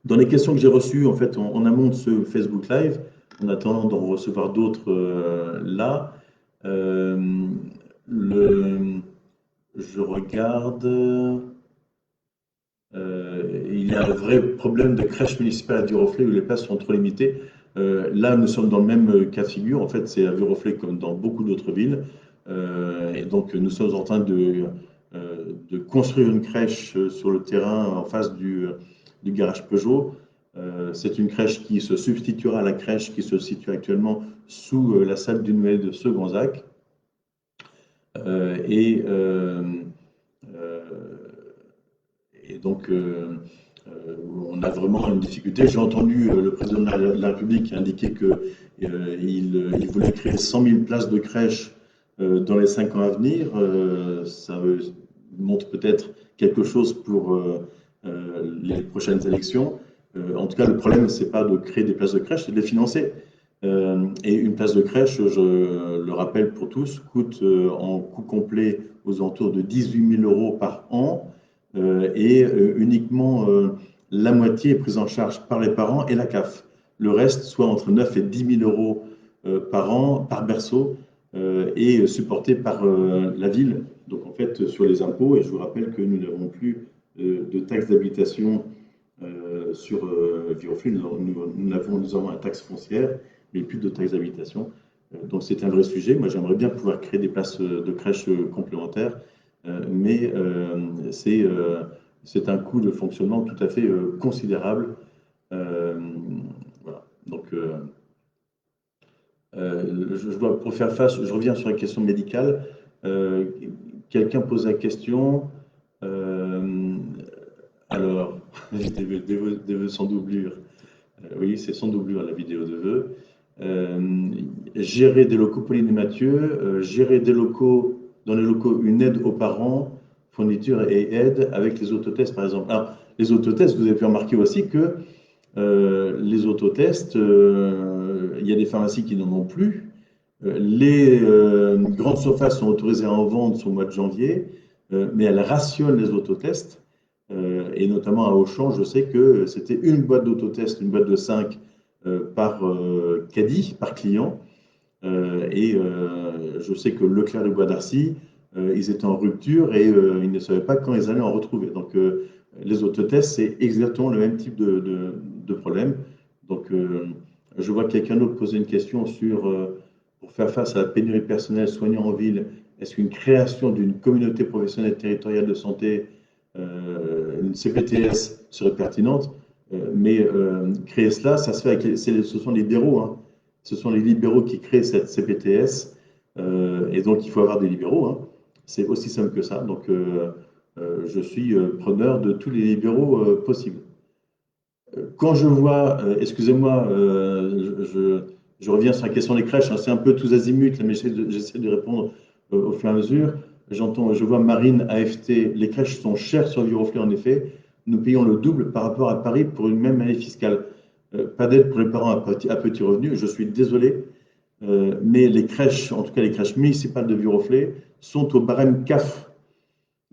Dans les questions que j'ai reçues, en fait, en amont de ce Facebook Live, en attendant d'en recevoir d'autres là, je regarde. Il y a un vrai problème de crèche municipale à Viroflay où les places sont trop limitées. Là, nous sommes dans le même cas de figure. En fait, c'est à Viroflay comme dans beaucoup d'autres villes. Et donc, nous sommes en train de construire une crèche sur le terrain en face du garage Peugeot. C'est une crèche qui se substituera à la crèche qui se situe actuellement sous la salle du Noël de Segonzac. Et donc, on a vraiment une difficulté. J'ai entendu le président de la République indiquer qu'il voulait créer 100 000 places de crèche dans les 5 ans à venir. Ça montre peut-être quelque chose pour les prochaines élections. En tout cas, le problème, ce n'est pas de créer des places de crèche, c'est de les financer. Et une place de crèche, je le rappelle pour tous, coûte en coût complet aux alentours de 18 000 € par an. Et uniquement la moitié est prise en charge par les parents et la CAF. Le reste, soit entre 9 et 10 000 € par an, par berceau, est supporté par la ville, donc en fait sur les impôts. Et je vous rappelle que nous n'avons plus de taxe d'habitation sur Viroflay. Nous avons une taxe foncière, mais plus de taxe d'habitation. Donc c'est un vrai sujet. Moi, j'aimerais bien pouvoir créer des places de crèche complémentaires. Mais c'est un coût de fonctionnement tout à fait considérable. Voilà. Donc, pour faire face, je reviens sur la question médicale. Quelqu'un pose la question. Alors, des vœux sans doublure. Oui, c'est sans doublure la vidéo de vœux. Gérer des locaux, Pauline et Mathieu, gérer des locaux, dans les locaux, une aide aux parents, fourniture et aide avec les autotests, par exemple. Alors, les autotests, vous avez pu remarquer aussi que les autotests, il y a des pharmacies qui n'en ont plus. Les grandes surfaces sont autorisées à en vendre sur le mois de janvier, mais elles rationnent les autotests. Et notamment à Auchan, je sais que c'était une boîte d'autotests, une boîte de 5 par caddie, par client. Je sais que Leclerc de Bois d'Arcy, ils étaient en rupture et ils ne savaient pas quand ils allaient en retrouver. Donc les autotests, c'est exactement le même type de problème. Donc je vois quelqu'un d'autre poser une question sur, pour faire face à la pénurie de personnel soignant en ville, est-ce qu'une création d'une communauté professionnelle territoriale de santé, une CPTS, serait pertinente? Mais créer cela, ça se fait avec ce sont les libéraux, hein. Ce sont les libéraux qui créent cette CPTS, et donc il faut avoir des libéraux, hein. C'est aussi simple que ça. Donc je suis preneur de tous les libéraux possibles. Quand je vois, excusez-moi, je reviens sur la question des crèches, hein, c'est un peu tous azimuts, mais j'essaie de répondre au fur et à mesure. Je vois Marine AFT, les crèches sont chères sur Viroflay en effet. Nous payons le double par rapport à Paris pour une même année fiscale. Pas d'aide pour les parents à petit revenu, je suis désolé, mais les crèches, en tout cas les crèches municipales de Viroflay, sont au barème CAF.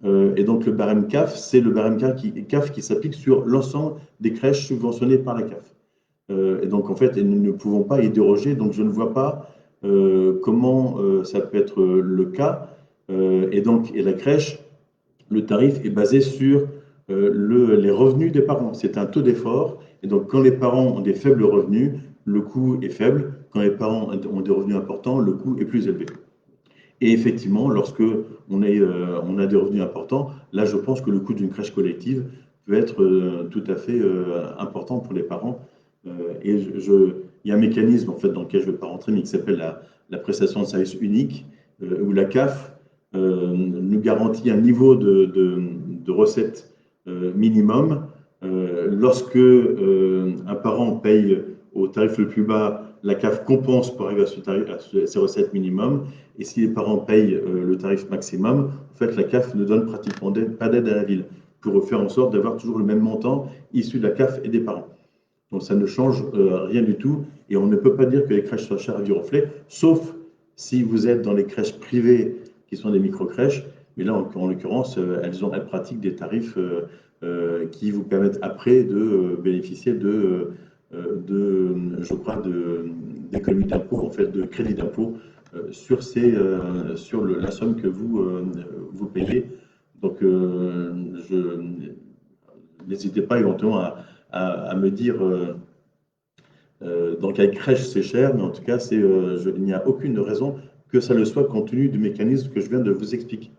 Et donc le barème CAF, c'est le barème CAF qui s'applique sur l'ensemble des crèches subventionnées par la CAF. Et donc en fait, nous ne pouvons pas y déroger, donc je ne vois pas comment ça peut être le cas. Et la crèche, le tarif est basé sur les revenus des parents. C'est un taux d'effort. Et donc, quand les parents ont des faibles revenus, le coût est faible. Quand les parents ont des revenus importants, le coût est plus élevé. Et effectivement, lorsque on a des revenus importants, là, je pense que le coût d'une crèche collective peut être tout à fait important pour les parents. Il y a un mécanisme en fait dans lequel je ne vais pas rentrer, mais qui s'appelle la prestation de service unique, où la CAF nous garantit un niveau de recettes minimum. Lorsque un parent paye au tarif le plus bas, la CAF compense pour arriver à ces recettes minimum. Et si les parents payent le tarif maximum, en fait, la CAF ne donne pratiquement pas d'aide à la ville pour faire en sorte d'avoir toujours le même montant issu de la CAF et des parents. Donc ça ne change rien du tout. Et on ne peut pas dire que les crèches soient chères à Viroflay, sauf si vous êtes dans les crèches privées qui sont des micro-crèches. Mais là, en l'occurrence, elles pratiquent des tarifs qui vous permettent après de bénéficier je crois, d'économies d'impôt, en fait, de crédit d'impôt sur la somme que vous payez. Donc, n'hésitez pas éventuellement à me dire dans quelle crèche c'est cher, mais en tout cas, il n'y a aucune raison que ça le soit compte tenu du mécanisme que je viens de vous expliquer.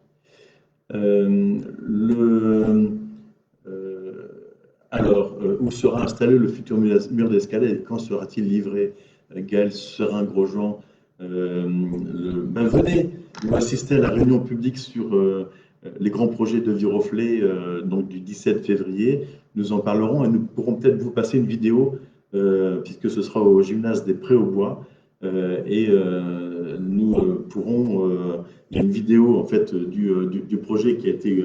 Où sera installé le futur mur d'escalier et quand sera-t-il livré? Gaël Serin-Grosjean, venez vous assister à la réunion publique sur les grands projets de Viroflay, donc du 17 février. Nous en parlerons et nous pourrons peut-être vous passer une vidéo, puisque ce sera au gymnase des Prés-aux-Bois. Nous pourrons, il y a une vidéo en fait du projet qui a été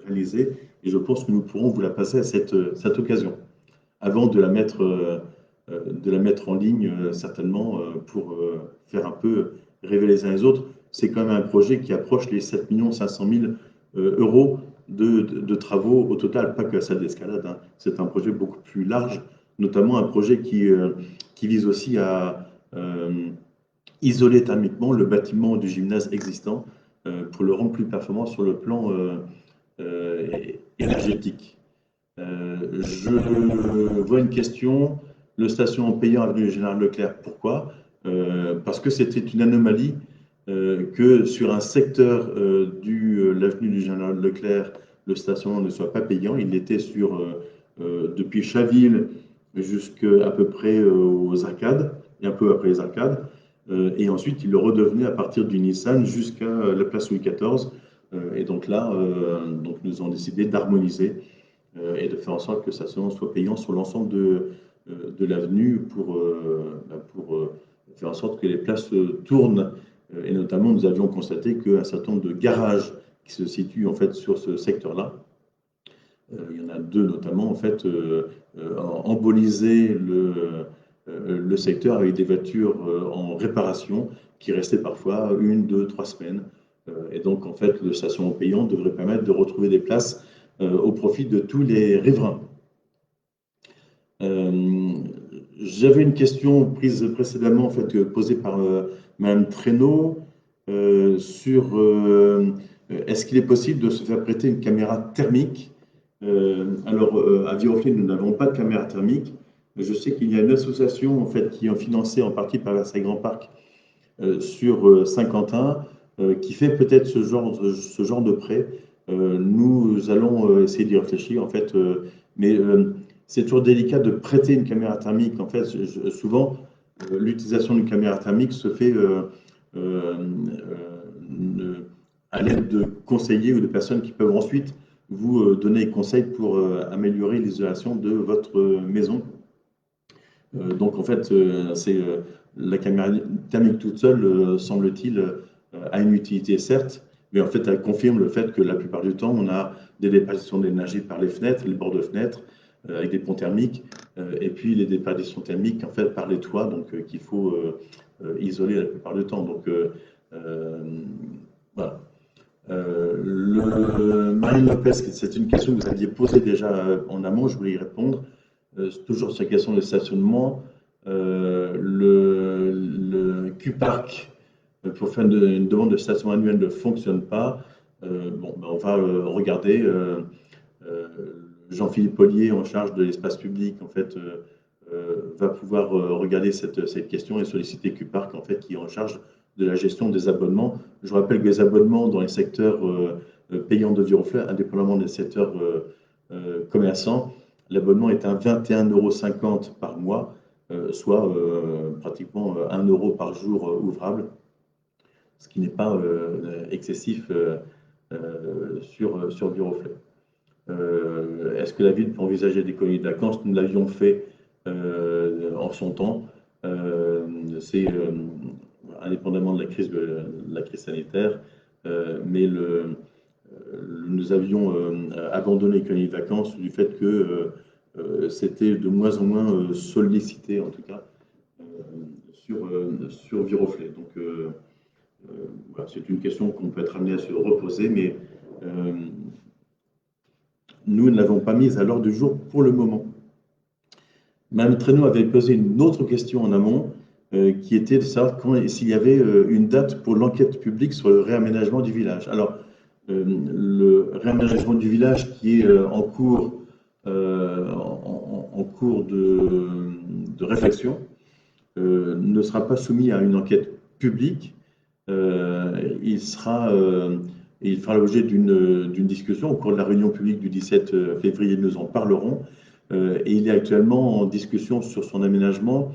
réalisé et je pense que nous pourrons vous la passer à cette occasion avant de la mettre en ligne certainement pour faire un peu rêver les uns les autres. C'est quand même un projet qui approche les 7 500 000 euros de travaux au total, pas que la salle d'escalade, hein. C'est un projet beaucoup plus large, notamment un projet qui vise aussi à isoler thermiquement le bâtiment du gymnase existant pour le rendre plus performant sur le plan énergétique. Je vois une question. Le stationnement payant avenue Général Leclerc, pourquoi? Parce que c'était une anomalie que sur un secteur l'avenue du Général Leclerc, le stationnement ne soit pas payant. Il l'était depuis Chaville jusqu'à peu près aux arcades, et un peu après les arcades. Et ensuite, il le redevenait à partir du Nissan jusqu'à la place Louis XIV. Et donc là, nous avons décidé d'harmoniser et de faire en sorte que ça soit payant sur l'ensemble de l'avenue pour faire en sorte que les places tournent. Et notamment, nous avions constaté qu'un certain nombre de garages qui se situent en fait sur ce secteur-là, il y en a deux notamment, en fait, embolisaient le secteur avec des voitures en réparation qui restaient parfois 1, 2, 3 semaines. Et donc, en fait, le stationnement payant devrait permettre de retrouver des places au profit de tous les riverains. J'avais une question prise précédemment, en fait, posée par Mme Traîneau sur est-ce qu'il est possible de se faire prêter une caméra thermique? À Viroflay, nous n'avons pas de caméra thermique. Je sais qu'il y a une association en fait, qui est financée en partie par Versailles Grand Parc sur Saint-Quentin qui fait peut-être ce genre de prêt. Nous allons essayer d'y réfléchir en fait, mais c'est toujours délicat de prêter une caméra thermique. En fait, souvent, l'utilisation d'une caméra thermique se fait à l'aide de conseillers ou de personnes qui peuvent ensuite vous donner des conseils pour améliorer l'isolation de votre maison. Donc en fait, la caméra thermique toute seule, semble-t-il, a une utilité certes, mais en fait elle confirme le fait que la plupart du temps, on a des déperditions d'énergie par les fenêtres, les bords de fenêtres, avec des ponts thermiques, et puis les déperditions thermiques en fait par les toits, donc qu'il faut isoler la plupart du temps. Donc voilà. Marine Lopez, c'est une question que vous aviez posée déjà en amont, je voulais y répondre. Toujours sur la question de stationnement, le Q-Park pour faire une demande de stationnement annuelle ne fonctionne pas. On va regarder. Jean-Philippe Ollier, en charge de l'espace public, en fait, va pouvoir regarder cette question et solliciter QPark, en fait, qui est en charge de la gestion des abonnements. Je rappelle que les abonnements dans les secteurs payants de Viroflay, indépendamment des secteurs commerçants, l'abonnement est à 21,50 € par mois, soit pratiquement 1 € par jour ouvrable, ce qui n'est pas excessif sur Viroflay. Est-ce que la ville peut envisager des colonies de vacances? Nous l'avions fait en son temps. C'est indépendamment de la crise sanitaire, mais nous avions abandonné les colonies de vacances du fait que c'était de moins en moins sollicité, en tout cas, sur Viroflay. Donc, voilà, c'est une question qu'on peut être amené à se reposer, mais nous ne l'avons pas mise à l'ordre du jour pour le moment. Mme Traîneau avait posé une autre question en amont, qui était de savoir s'il y avait une date pour l'enquête publique sur le réaménagement du village. Alors, le réaménagement du village qui est en cours de réflexion ne sera pas soumis à une enquête publique. Il fera l'objet d'une discussion au cours de la réunion publique du 17 février, nous en parlerons. Et il est actuellement en discussion sur son aménagement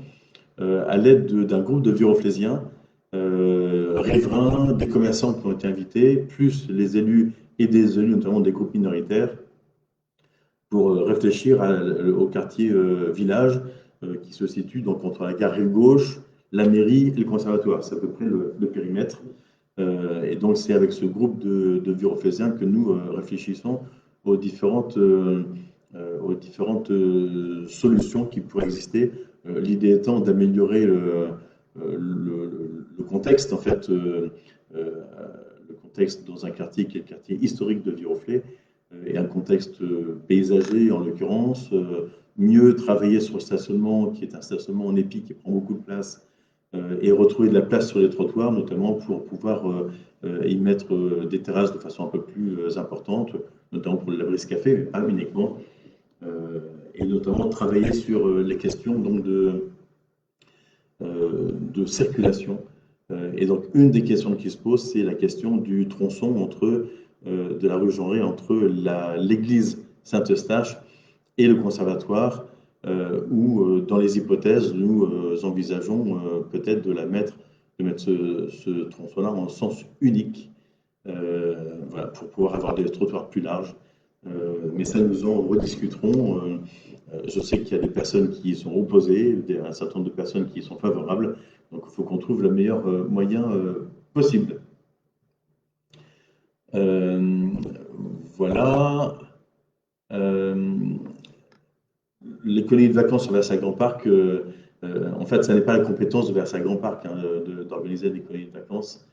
à l'aide d'un groupe de Viroflaysiens, riverains, des commerçants qui ont été invités, plus les élus et des élus, notamment des groupes minoritaires, pour réfléchir au quartier village qui se situe donc entre la gare rive gauche, la mairie et le conservatoire. C'est à peu près le périmètre. Et donc c'est avec ce groupe de Viroflaysiens que nous réfléchissons aux différentes solutions qui pourraient exister. L'idée étant d'améliorer le contexte, en fait, le contexte dans un quartier qui est le quartier historique de Viroflay, et un contexte paysager en l'occurrence, mieux travailler sur le stationnement, qui est un stationnement en épi qui prend beaucoup de place, et retrouver de la place sur les trottoirs, notamment pour pouvoir y mettre des terrasses de façon un peu plus importante, notamment pour le laverie-café, mais pas uniquement. Et notamment travailler sur les questions donc de circulation. Et donc une des questions qui se posent, c'est la question du tronçon de la rue Jean Rey entre l'église Saint-Eustache et le conservatoire, où dans les hypothèses, nous envisageons peut-être de mettre ce tronçon-là en sens unique, voilà, pour pouvoir avoir des trottoirs plus larges. Mais ça, nous en rediscuterons. Je sais qu'il y a des personnes qui y sont opposées, un certain nombre de personnes qui y sont favorables. Donc, il faut qu'on trouve le meilleur moyen possible. Voilà. Les colonies de vacances sur Versailles Grand Parc, en fait, ça n'est pas la compétence de Versailles Grand Parc hein, d'organiser des colonies de vacances.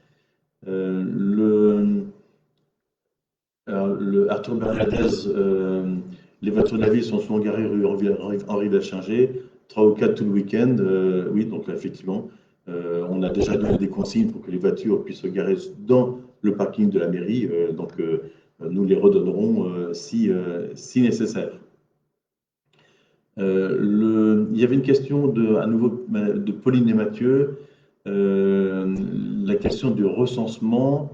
Arthur Bernadez, les voitures de la ville sont souvent garées rue Henri Belchinger, 3 ou 4 tout le week-end. Oui, donc là, effectivement, on a déjà donné des consignes pour que les voitures puissent se garer dans le parking de la mairie. Donc, nous les redonnerons si nécessaire. Il y avait une question à nouveau de Pauline et Mathieu, la question du recensement.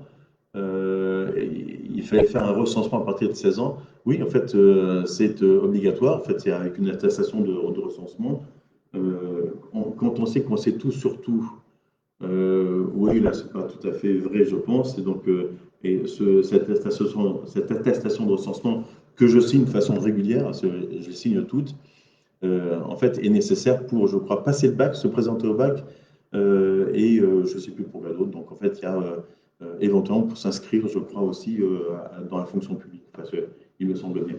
Il fallait faire un recensement à partir de 16 ans. Oui, en fait, c'est obligatoire. En fait, c'est avec une attestation de recensement. Quand on sait qu'on sait tout sur tout, oui, là, c'est pas tout à fait vrai, je pense. Et donc, cette attestation de recensement que je signe de façon régulière, je les signe toutes, en fait, est nécessaire pour, je crois, passer le bac, se présenter au bac, et je ne sais plus pour quoi d'autre. Donc, en fait, il y a éventuellement pour s'inscrire, je crois, aussi dans la fonction publique, parce qu'il me semble bien.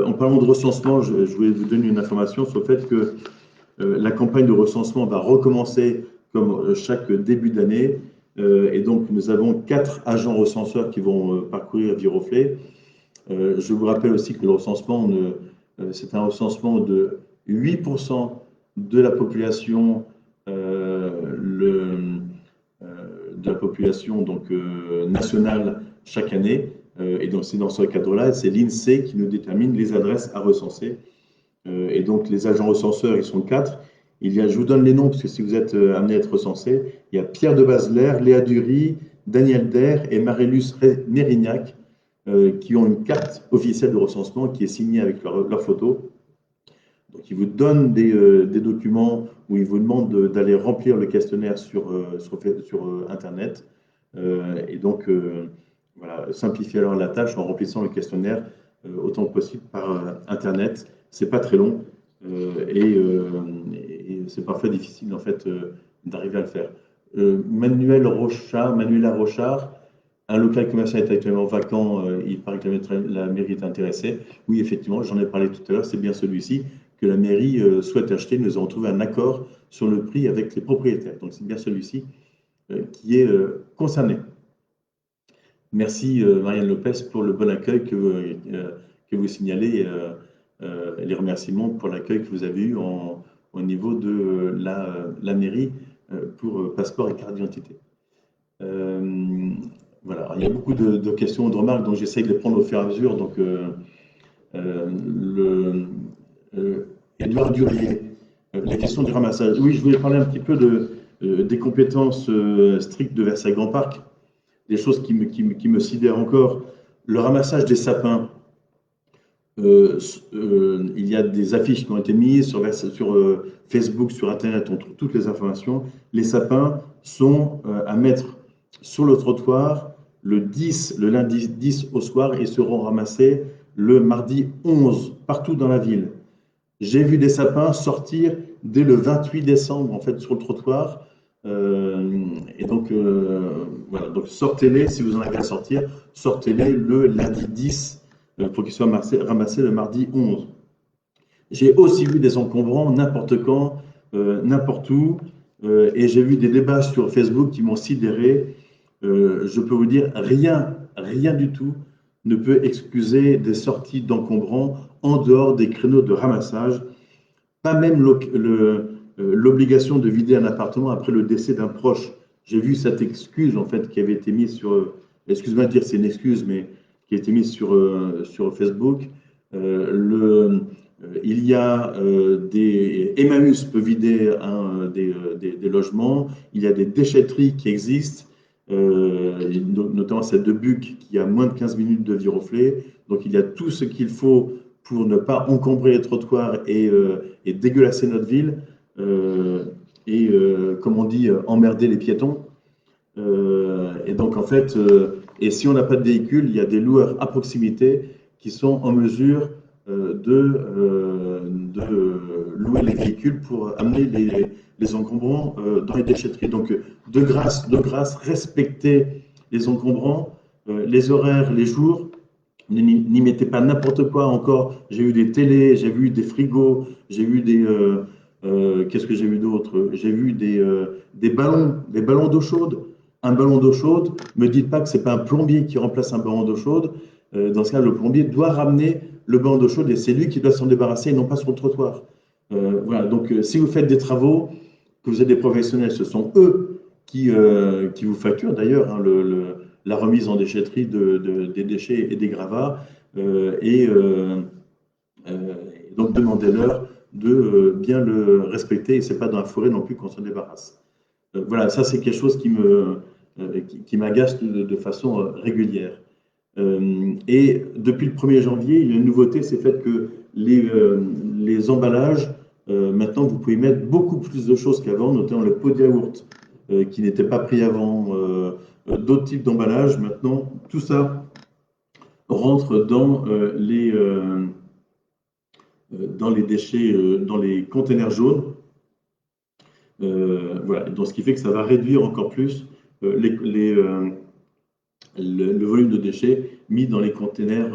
En parlant de recensement, je voulais vous donner une information sur le fait que la campagne de recensement va recommencer comme chaque début d'année. Et donc, nous avons 4 agents recenseurs qui vont parcourir Viroflay. Je vous rappelle aussi que le recensement, c'est un recensement de 8% de la population, donc, nationale chaque année. Et donc, c'est dans ce cadre-là, c'est l'INSEE qui nous détermine les adresses à recenser. Et donc, les agents recenseurs, ils sont 4. Je vous donne les noms, parce que si vous êtes amené à être recensé, il y a Pierre de Baseler, Léa Dury, Daniel Der et Marilus Mérignac, qui ont une carte officielle de recensement qui est signée avec leur photo. Donc, ils vous donnent des documents où ils vous demandent d'aller remplir le questionnaire sur Internet. Et donc, voilà, simplifier alors la tâche en remplissant le questionnaire autant que possible par Internet. C'est pas très long et c'est parfois difficile en fait d'arriver à le faire. Manuela Rochard, un local commercial est actuellement vacant, il paraît que la mairie est intéressée. Oui, effectivement, j'en ai parlé tout à l'heure, c'est bien celui-ci que la mairie souhaite acheter. Nous avons trouvé un accord sur le prix avec les propriétaires. Donc c'est bien celui-ci qui est concerné. Merci Marianne Lopez pour le bon accueil que vous signalez et les remerciements pour l'accueil que vous avez eu au niveau de la mairie pour passeport et carte d'identité. Voilà, alors, il y a beaucoup de questions, de remarques, donc j'essaye de les prendre au fur et à mesure. Donc, Édouard Durier, la question du ramassage. Oui, je voulais parler un petit peu des compétences strictes de Versailles Grand Parc, des choses qui me sidèrent encore. Le ramassage des sapins. Il y a des affiches qui ont été mises sur Facebook, sur Internet, on trouve toutes les informations. Les sapins sont à mettre sur le trottoir le lundi 10 au soir et seront ramassés le mardi 11 partout dans la ville. J'ai vu des sapins sortir dès le 28 décembre en fait sur le trottoir. Et donc voilà, donc sortez-les si vous en avez à sortir, sortez-les le lundi 10 pour qu'ils soient ramassés le mardi 11. J'ai aussi vu des encombrants n'importe quand, n'importe où, et j'ai vu des débats sur Facebook qui m'ont sidéré. Je peux vous dire, rien du tout ne peut excuser des sorties d'encombrants en dehors des créneaux de ramassage, pas même l'obligation de vider un appartement après le décès d'un proche. J'ai vu cette excuse en fait qui avait été mise sur, excuse-moi de dire c'est une excuse, mais qui a été mise sur Facebook. Il y a des Emmaüs peut vider des logements, il y a des déchetteries qui existent, notamment celle de Buc qui a moins de 15 minutes de Viroflay. Donc il y a tout ce qu'il faut pour ne pas encombrer les trottoirs et dégueulasser notre ville comme on dit, emmerder les piétons. Et donc en fait, et si on n'a pas de véhicule, il y a des loueurs à proximité qui sont en mesure de louer les véhicules pour amener les encombrants dans les déchetteries. Donc de grâce, respectez les encombrants, les horaires, les jours. N'y mettez pas n'importe quoi encore. J'ai eu des télés, j'ai vu des frigos, j'ai vu des... qu'est-ce que j'ai vu d'autre? J'ai vu des ballons d'eau chaude. Un ballon d'eau chaude, me dites pas que c'est pas un plombier qui remplace un ballon d'eau chaude. Dans ce cas, le plombier doit ramener le ballon d'eau chaude et c'est lui qui doit s'en débarrasser et non pas sur le trottoir. Voilà, donc si vous faites des travaux, que vous êtes des professionnels, ce sont eux qui vous facturent d'ailleurs hein, la remise en déchetterie des déchets et des gravats. Donc demandez-leur de bien le respecter et c'est pas dans la forêt non plus qu'on s'en débarrasse. Voilà, ça c'est quelque chose qui m'agace de façon régulière. Et depuis le 1er janvier, il y a une nouveauté, c'est le fait que les emballages, maintenant vous pouvez mettre beaucoup plus de choses qu'avant, notamment le pot de yaourt qui n'était pas pris avant, d'autres types d'emballages. Maintenant, tout ça rentre dans les déchets, dans les containers jaunes. Voilà, donc ce qui fait que ça va réduire encore plus le volume de déchets mis dans les containers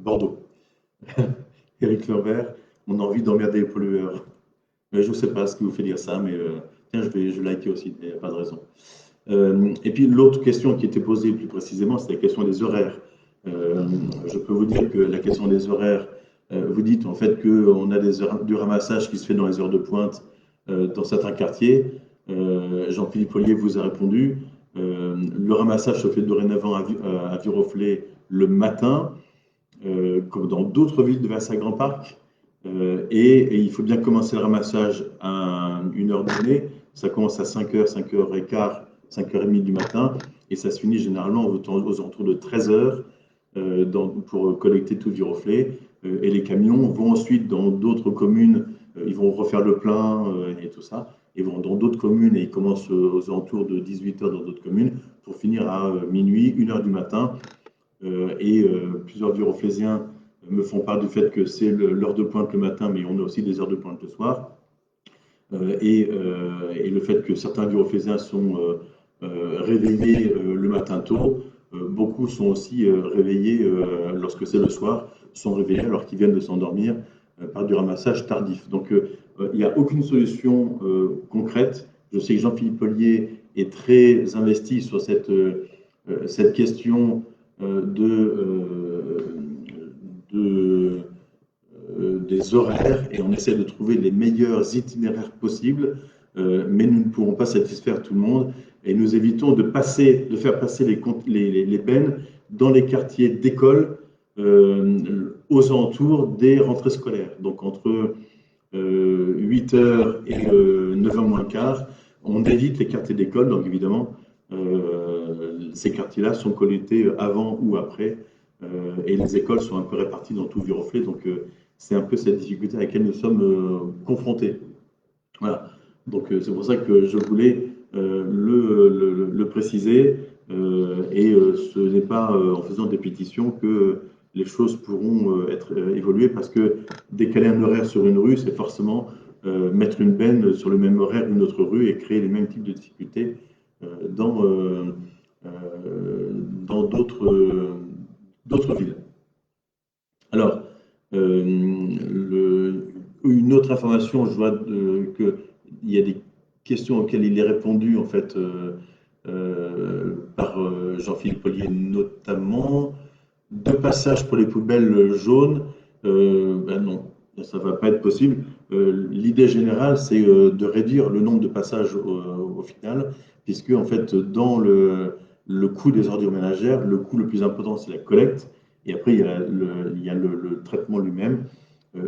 Bordeaux. Éric Lambert, on a envie d'emmerder les pollueurs. Je ne sais pas ce qui vous fait dire ça, mais tiens, je vais liker aussi, il n'y a pas de raison. Et puis l'autre question qui était posée plus précisément, c'est la question des horaires. Je peux vous dire que la question des horaires, vous dites en fait qu'on a du ramassage qui se fait dans les heures de pointe dans certains quartiers. Jean-Philippe Ollier vous a répondu. Le ramassage se fait dorénavant à Viroflay le matin, comme dans d'autres villes de Versailles-Grand Parc. Et il faut bien commencer le ramassage à une heure donnée. Ça commence à 5h, 5h15, 5h30 du matin, et ça se finit généralement aux alentours de 13h pour collecter tout Viroflay. Et les camions vont ensuite dans d'autres communes, ils vont refaire le plein et tout ça. Ils vont dans d'autres communes et ils commencent aux alentours de 18h dans d'autres communes pour finir à minuit, 1h du matin. Plusieurs Viroflaysiens me font part du fait que c'est l'heure de pointe le matin, mais on a aussi des heures de pointe le soir. Et le fait que certains Viroflaysiens sont réveillés le matin tôt, beaucoup sont aussi réveillés lorsque c'est le soir, sont réveillés alors qu'ils viennent de s'endormir par du ramassage tardif. Donc il n'y a aucune solution concrète. Je sais que Jean-Philippe Ollier est très investi sur cette question des horaires, et on essaie de trouver les meilleurs itinéraires possibles, mais nous ne pourrons pas satisfaire tout le monde, et nous évitons de faire passer les bennes dans les quartiers d'école aux alentours des rentrées scolaires. Donc entre 8h et 9h moins le quart, on évite les quartiers d'école, donc évidemment, ces quartiers-là sont collectés avant ou après, et les écoles sont un peu réparties dans tout Viroflay, donc c'est un peu cette difficulté à laquelle nous sommes confrontés. Voilà, donc c'est pour ça que je voulais le préciser, et ce n'est pas en faisant des pétitions que les choses pourront être évoluées, parce que décaler un horaire sur une rue, c'est forcément mettre une benne sur le même horaire d'une autre rue et créer les mêmes types de difficultés dans d'autres villes. Alors, une autre information, je vois qu'il y a des questions auxquelles il est répondu en fait par Jean-Philippe Ollier notamment. De passage pour les poubelles jaunes, non, ça ne va pas être possible. L'idée générale, c'est de réduire le nombre de passages au final, puisque en fait, dans le coût des ordures ménagères, le coût le plus important, c'est la collecte, et après, il y a le traitement lui-même,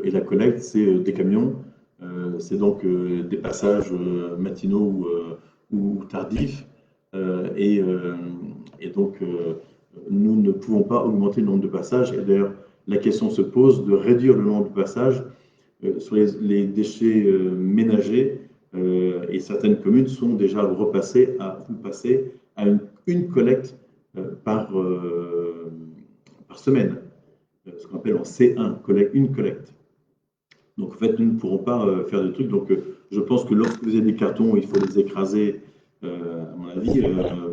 et la collecte, c'est des camions, c'est donc des passages matinaux ou tardifs, et donc nous ne pouvons pas augmenter le nombre de passages, et d'ailleurs, la question se pose de réduire le nombre de passages sur les déchets ménagers, et certaines communes sont déjà passées à une collecte par semaine, ce qu'on appelle en C1, une collecte. Donc en fait, nous ne pourrons pas faire de trucs. Donc je pense que lorsque vous avez des cartons, il faut les écraser, à mon avis.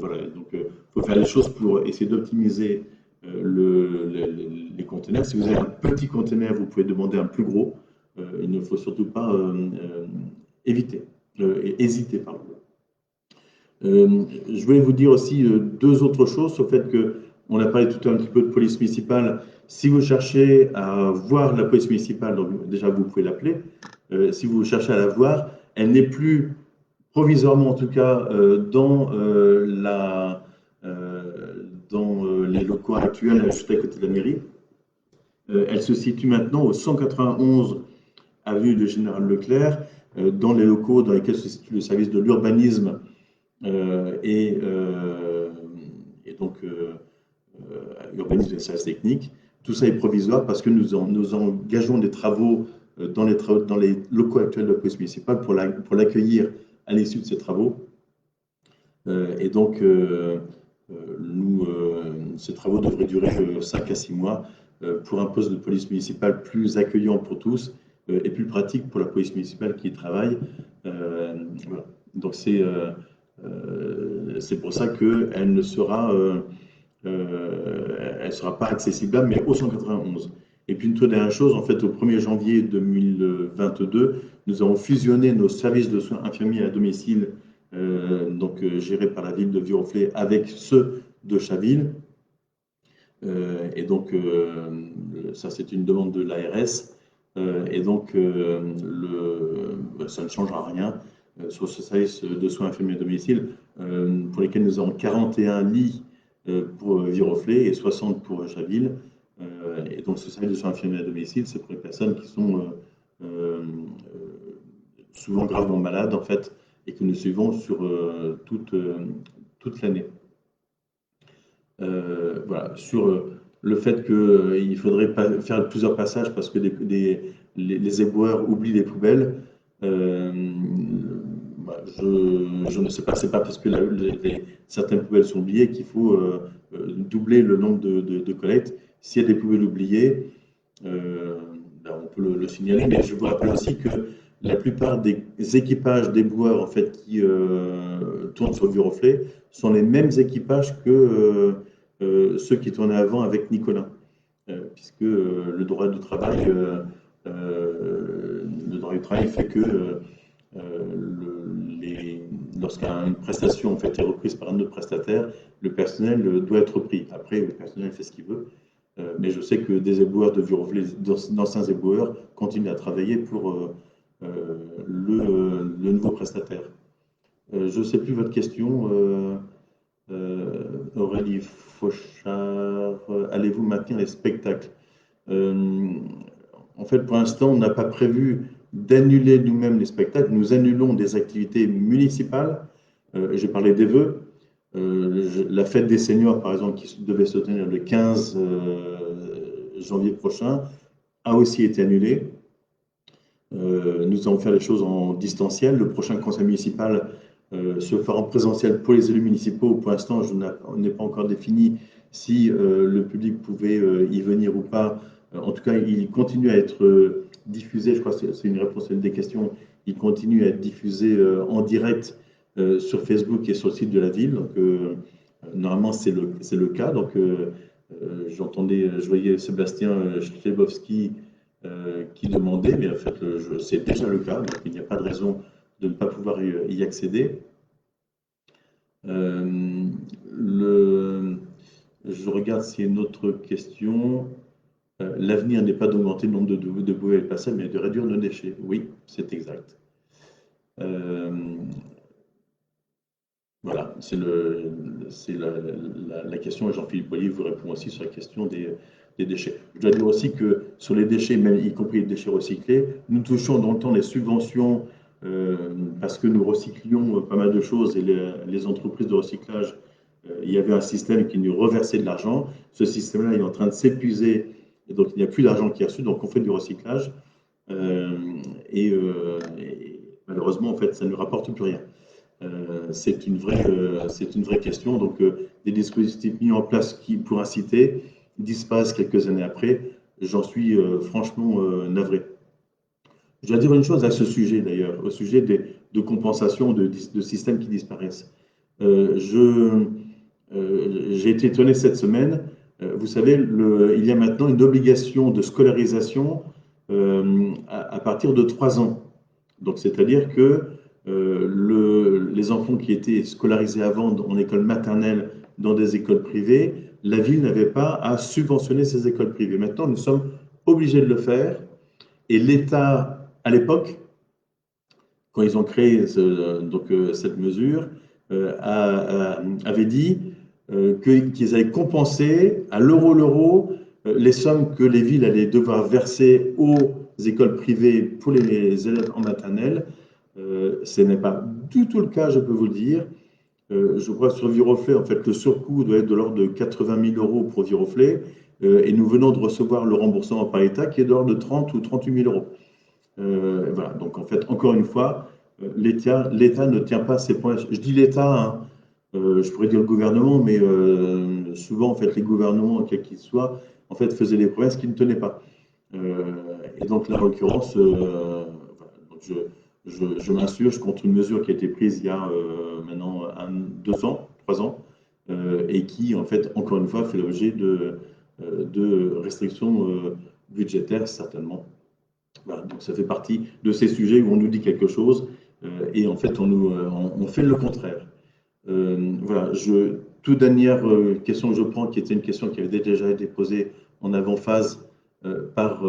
Voilà. Donc il faut faire les choses pour essayer d'optimiser les conteneurs. Si vous avez un petit conteneur, vous pouvez demander un plus gros. Il ne faut surtout pas hésiter. Pardon. Je voulais vous dire aussi deux autres choses sur le fait qu'on a parlé tout un petit peu de police municipale. Si vous cherchez à voir la police municipale, donc déjà vous pouvez l'appeler. Si vous cherchez à la voir, elle n'est plus provisoirement en tout cas dans les locaux actuels juste à côté de la mairie. Elle se situe maintenant au 191 avenue de Général Leclerc, dans les locaux dans lesquels se situe le service de l'urbanisme et donc urbanisme et services techniques. Tout ça est provisoire parce que nous engageons des travaux dans les locaux actuels de la police municipale pour l'accueillir à l'issue de ces travaux. Et donc, ces travaux devraient durer 5 à 6 mois pour un poste de police municipale plus accueillant pour tous et plus pratique pour la police municipale qui y travaille. Voilà. Donc, c'est pour ça qu'elle ne sera pas accessible là, mais au 191. Et puis une toute dernière chose, en fait, au 1er janvier 2022, nous avons fusionné nos services de soins infirmiers à domicile, gérés par la ville de Viroflay, avec ceux de Chaville. Et donc, ça, c'est une demande de l'ARS. Et donc, ça ne changera rien. sur ce service de soins infirmiers à domicile, pour lesquels nous avons 41 lits pour Viroflay et 60 pour Chaville. Et donc, ce service de soins infirmiers à domicile, c'est pour les personnes qui sont souvent gravement malades, en fait, et que nous suivons sur toute l'année. Voilà, sur le fait qu'il faudrait faire plusieurs passages parce que les éboueurs oublient les poubelles. Je ne sais pas, c'est pas parce que certaines poubelles sont oubliées qu'il faut doubler le nombre de collectes. S'il y a des poubelles oubliées, on peut le signaler, mais je vous rappelle aussi que la plupart des équipages d'éboueurs en fait, qui tournent sur Viroflay sont les mêmes équipages que ceux qui tournaient avant avec Nicolas, puisque le droit du travail fait que lorsqu'une prestation en fait, est reprise par un autre prestataire, le personnel doit être pris. Après, le personnel fait ce qu'il veut. Mais je sais que des éboueurs de Viroflay, d'anciens éboueurs, continuent à travailler pour le nouveau prestataire. Je ne sais plus votre question. Aurélie Fauchard, allez-vous maintenir les spectacles? En fait, pour l'instant, on n'a pas prévu d'annuler nous-mêmes les spectacles. Nous annulons des activités municipales. J'ai parlé des vœux. La fête des seniors, par exemple, qui devait se tenir le 15 janvier prochain, a aussi été annulée. Nous allons faire les choses en distanciel. Le prochain conseil municipal se fera en présentiel pour les élus municipaux. Pour l'instant, je n'ai pas encore défini si le public pouvait y venir ou pas. En tout cas, il continue à être diffusé, je crois que c'est une réponse à une des questions, il continue à être diffusé en direct sur Facebook et sur le site de la ville. Donc, normalement, c'est le cas. Donc, je voyais Sébastien Chlebowski qui demandait, mais en fait, c'est déjà le cas, donc il n'y a pas de raison de ne pas pouvoir y accéder. Je regarde s'il y a une autre question. L'avenir n'est pas d'augmenter le nombre de poubelles passables, mais de réduire nos déchets. Oui, c'est exact. Voilà, c'est la question, et Jean-Philippe Boilly vous répond aussi sur la question des déchets. Je dois dire aussi que sur les déchets, même y compris les déchets recyclés, nous touchons dans le temps les subventions parce que nous recyclions pas mal de choses et les entreprises de recyclage, il y avait un système qui nous reversait de l'argent. Ce système-là est en train de s'épuiser et donc il n'y a plus d'argent qui est reçu, donc on fait du recyclage et malheureusement, en fait, ça ne rapporte plus rien. C'est une vraie question. Donc, des dispositifs mis en place pour inciter disparaissent quelques années après. J'en suis franchement navré. Je dois dire une chose à ce sujet d'ailleurs, au sujet de compensation de systèmes qui disparaissent. J'ai été étonné cette semaine. Vous savez, il y a maintenant une obligation de scolarisation à partir de 3 ans. Donc, c'est-à-dire que les enfants qui étaient scolarisés avant en école maternelle dans des écoles privées, la ville n'avait pas à subventionner ces écoles privées. Maintenant, nous sommes obligés de le faire. Et l'État, à l'époque, quand ils ont créé cette mesure, avait dit qu'ils allaient compenser à l'euro les sommes que les villes allaient devoir verser aux écoles privées pour les élèves en maternelle. Ce n'est pas du tout le cas, je peux vous le dire. Je crois que sur Viroflay, en fait, le surcoût doit être de l'ordre de 80 000 € pour Viroflay, et nous venons de recevoir le remboursement par l'État qui est de l'ordre de 30 ou 38 000 €. Voilà, donc en fait, encore une fois, l'État ne tient pas ses promesses. Je dis l'État, hein, je pourrais dire le gouvernement, mais souvent, en fait, les gouvernements, quels qu'ils soient, en fait, faisaient des promesses qui ne tenaient pas. Et donc, là, en l'occurrence, je m'insurge contre une mesure qui a été prise il y a maintenant 2 ans, 3 ans, et qui, en fait, encore une fois, fait l'objet de restrictions budgétaires, certainement. Voilà, donc ça fait partie de ces sujets où on nous dit quelque chose et en fait, on fait le contraire. Voilà, toute dernière question que je prends, qui était une question qui avait déjà été posée en avant-phase par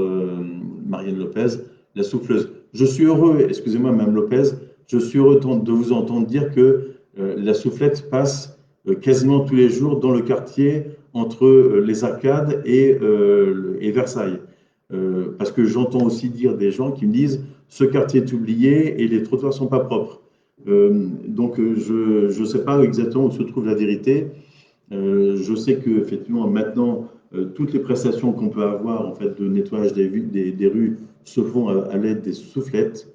Marianne Lopez, la souffleuse. Je suis heureux, excusez-moi, Mme Lopez, je suis heureux de vous entendre dire que la soufflette passe quasiment tous les jours dans le quartier entre les arcades et Versailles. Parce que j'entends aussi dire des gens qui me disent ce quartier est oublié et les trottoirs ne sont pas propres. Donc je ne sais pas exactement où se trouve la vérité. Je sais que effectivement maintenant toutes les prestations qu'on peut avoir en fait de nettoyage des rues se font à l'aide des soufflettes,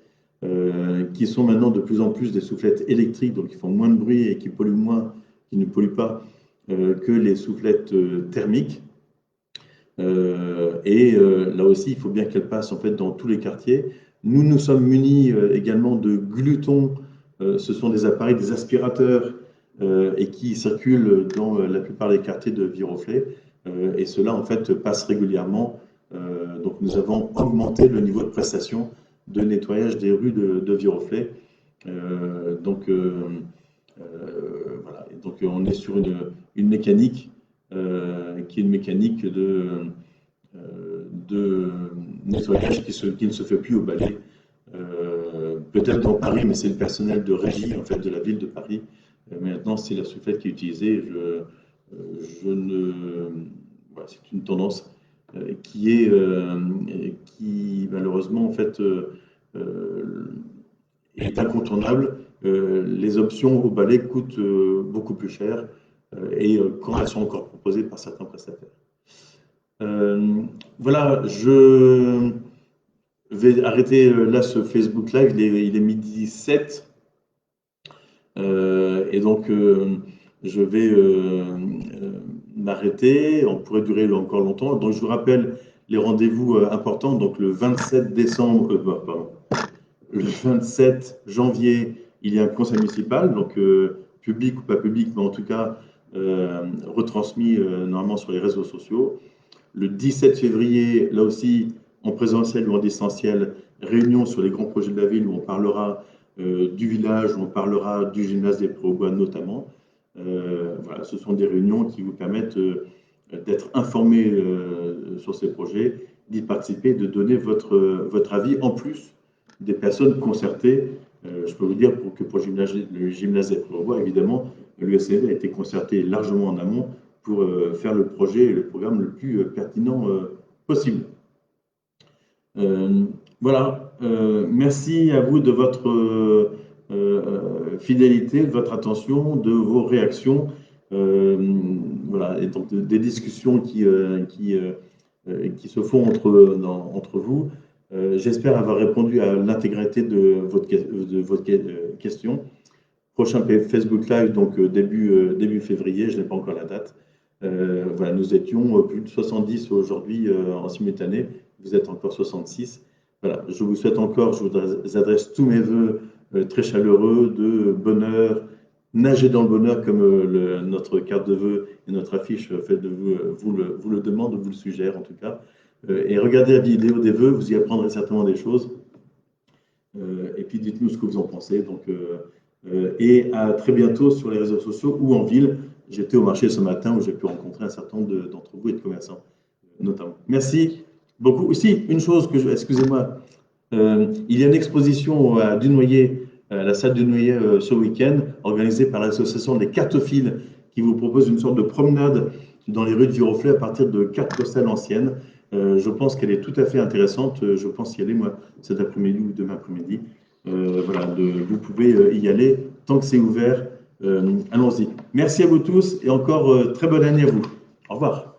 qui sont maintenant de plus en plus des soufflettes électriques, donc qui font moins de bruit et qui polluent moins, qui ne polluent pas que les soufflettes thermiques. Là aussi, il faut bien qu'elles passent en fait dans tous les quartiers. Nous sommes munis également de glutons. Ce sont des appareils, des aspirateurs et qui circulent dans la plupart des quartiers de Viroflay. Et cela, en fait, passe régulièrement. Donc, nous avons augmenté le niveau de prestation de nettoyage des rues de Viroflay. Voilà. Et donc, on est sur une mécanique qui est une mécanique de nettoyage qui ne se fait plus au balai. Peut-être dans Paris, mais c'est le personnel de régie en fait, de la ville de Paris. Mais maintenant, c'est la soufflette qui est utilisée. Voilà, c'est une tendance qui malheureusement en fait est incontournable. Les options au balai coûtent beaucoup plus cher et quand elles sont encore proposées par certains prestataires. Voilà, je vais arrêter là ce Facebook Live, il est midi 7. Et donc, je vais m'arrêter. On pourrait durer encore longtemps. Donc, je vous rappelle les rendez-vous importants. Donc, le 27 décembre, pardon, le 27 janvier, il y a un conseil municipal, donc public ou pas public, mais en tout cas retransmis normalement sur les réseaux sociaux. Le 17 février, là aussi, en présentiel ou en distanciel, réunion sur les grands projets de la ville où on parlera du village, où on parlera du gymnase des Prés-aux-Bois notamment. Voilà, ce sont des réunions qui vous permettent d'être informés sur ces projets, d'y participer, de donner votre avis, en plus des personnes concertées. Je peux vous dire que pour le gymnase des Prés-aux-Bois, évidemment, l'USCV a été concerté largement en amont pour faire le projet et le programme le plus pertinent possible. Voilà, merci à vous de votre fidélité, de votre attention, de vos réactions, voilà, et donc des discussions qui se font entre vous. J'espère avoir répondu à l'intégralité de votre question. Prochain Facebook Live, donc début février, je n'ai pas encore la date. Voilà, nous étions plus de 70 aujourd'hui en simultané, vous êtes encore 66. Voilà, je vous souhaite encore, je vous adresse tous mes voeux très chaleureux de bonheur, nager dans le bonheur comme notre carte de vœux et notre affiche fait de vous le demande, vous le suggère en tout cas. Et regardez la vidéo des vœux, vous y apprendrez certainement des choses. Et puis dites-nous ce que vous en pensez. Donc, et à très bientôt sur les réseaux sociaux ou en ville. J'étais au marché ce matin où j'ai pu rencontrer un certain nombre d'entre vous et de commerçants, notamment. Merci beaucoup. Aussi, une chose que excusez-moi, il y a une exposition à Dunoyer, à la salle Dunoyer ce week-end, organisée par l'association des cartophiles, qui vous propose une sorte de promenade dans les rues de Viroflay à partir de cartes postales anciennes. Je pense qu'elle est tout à fait intéressante. Je pense y aller, moi, cet après-midi ou demain après-midi. Voilà, vous pouvez y aller tant que c'est ouvert. Allons-y. Merci à vous tous et encore très bonne année à vous. Au revoir.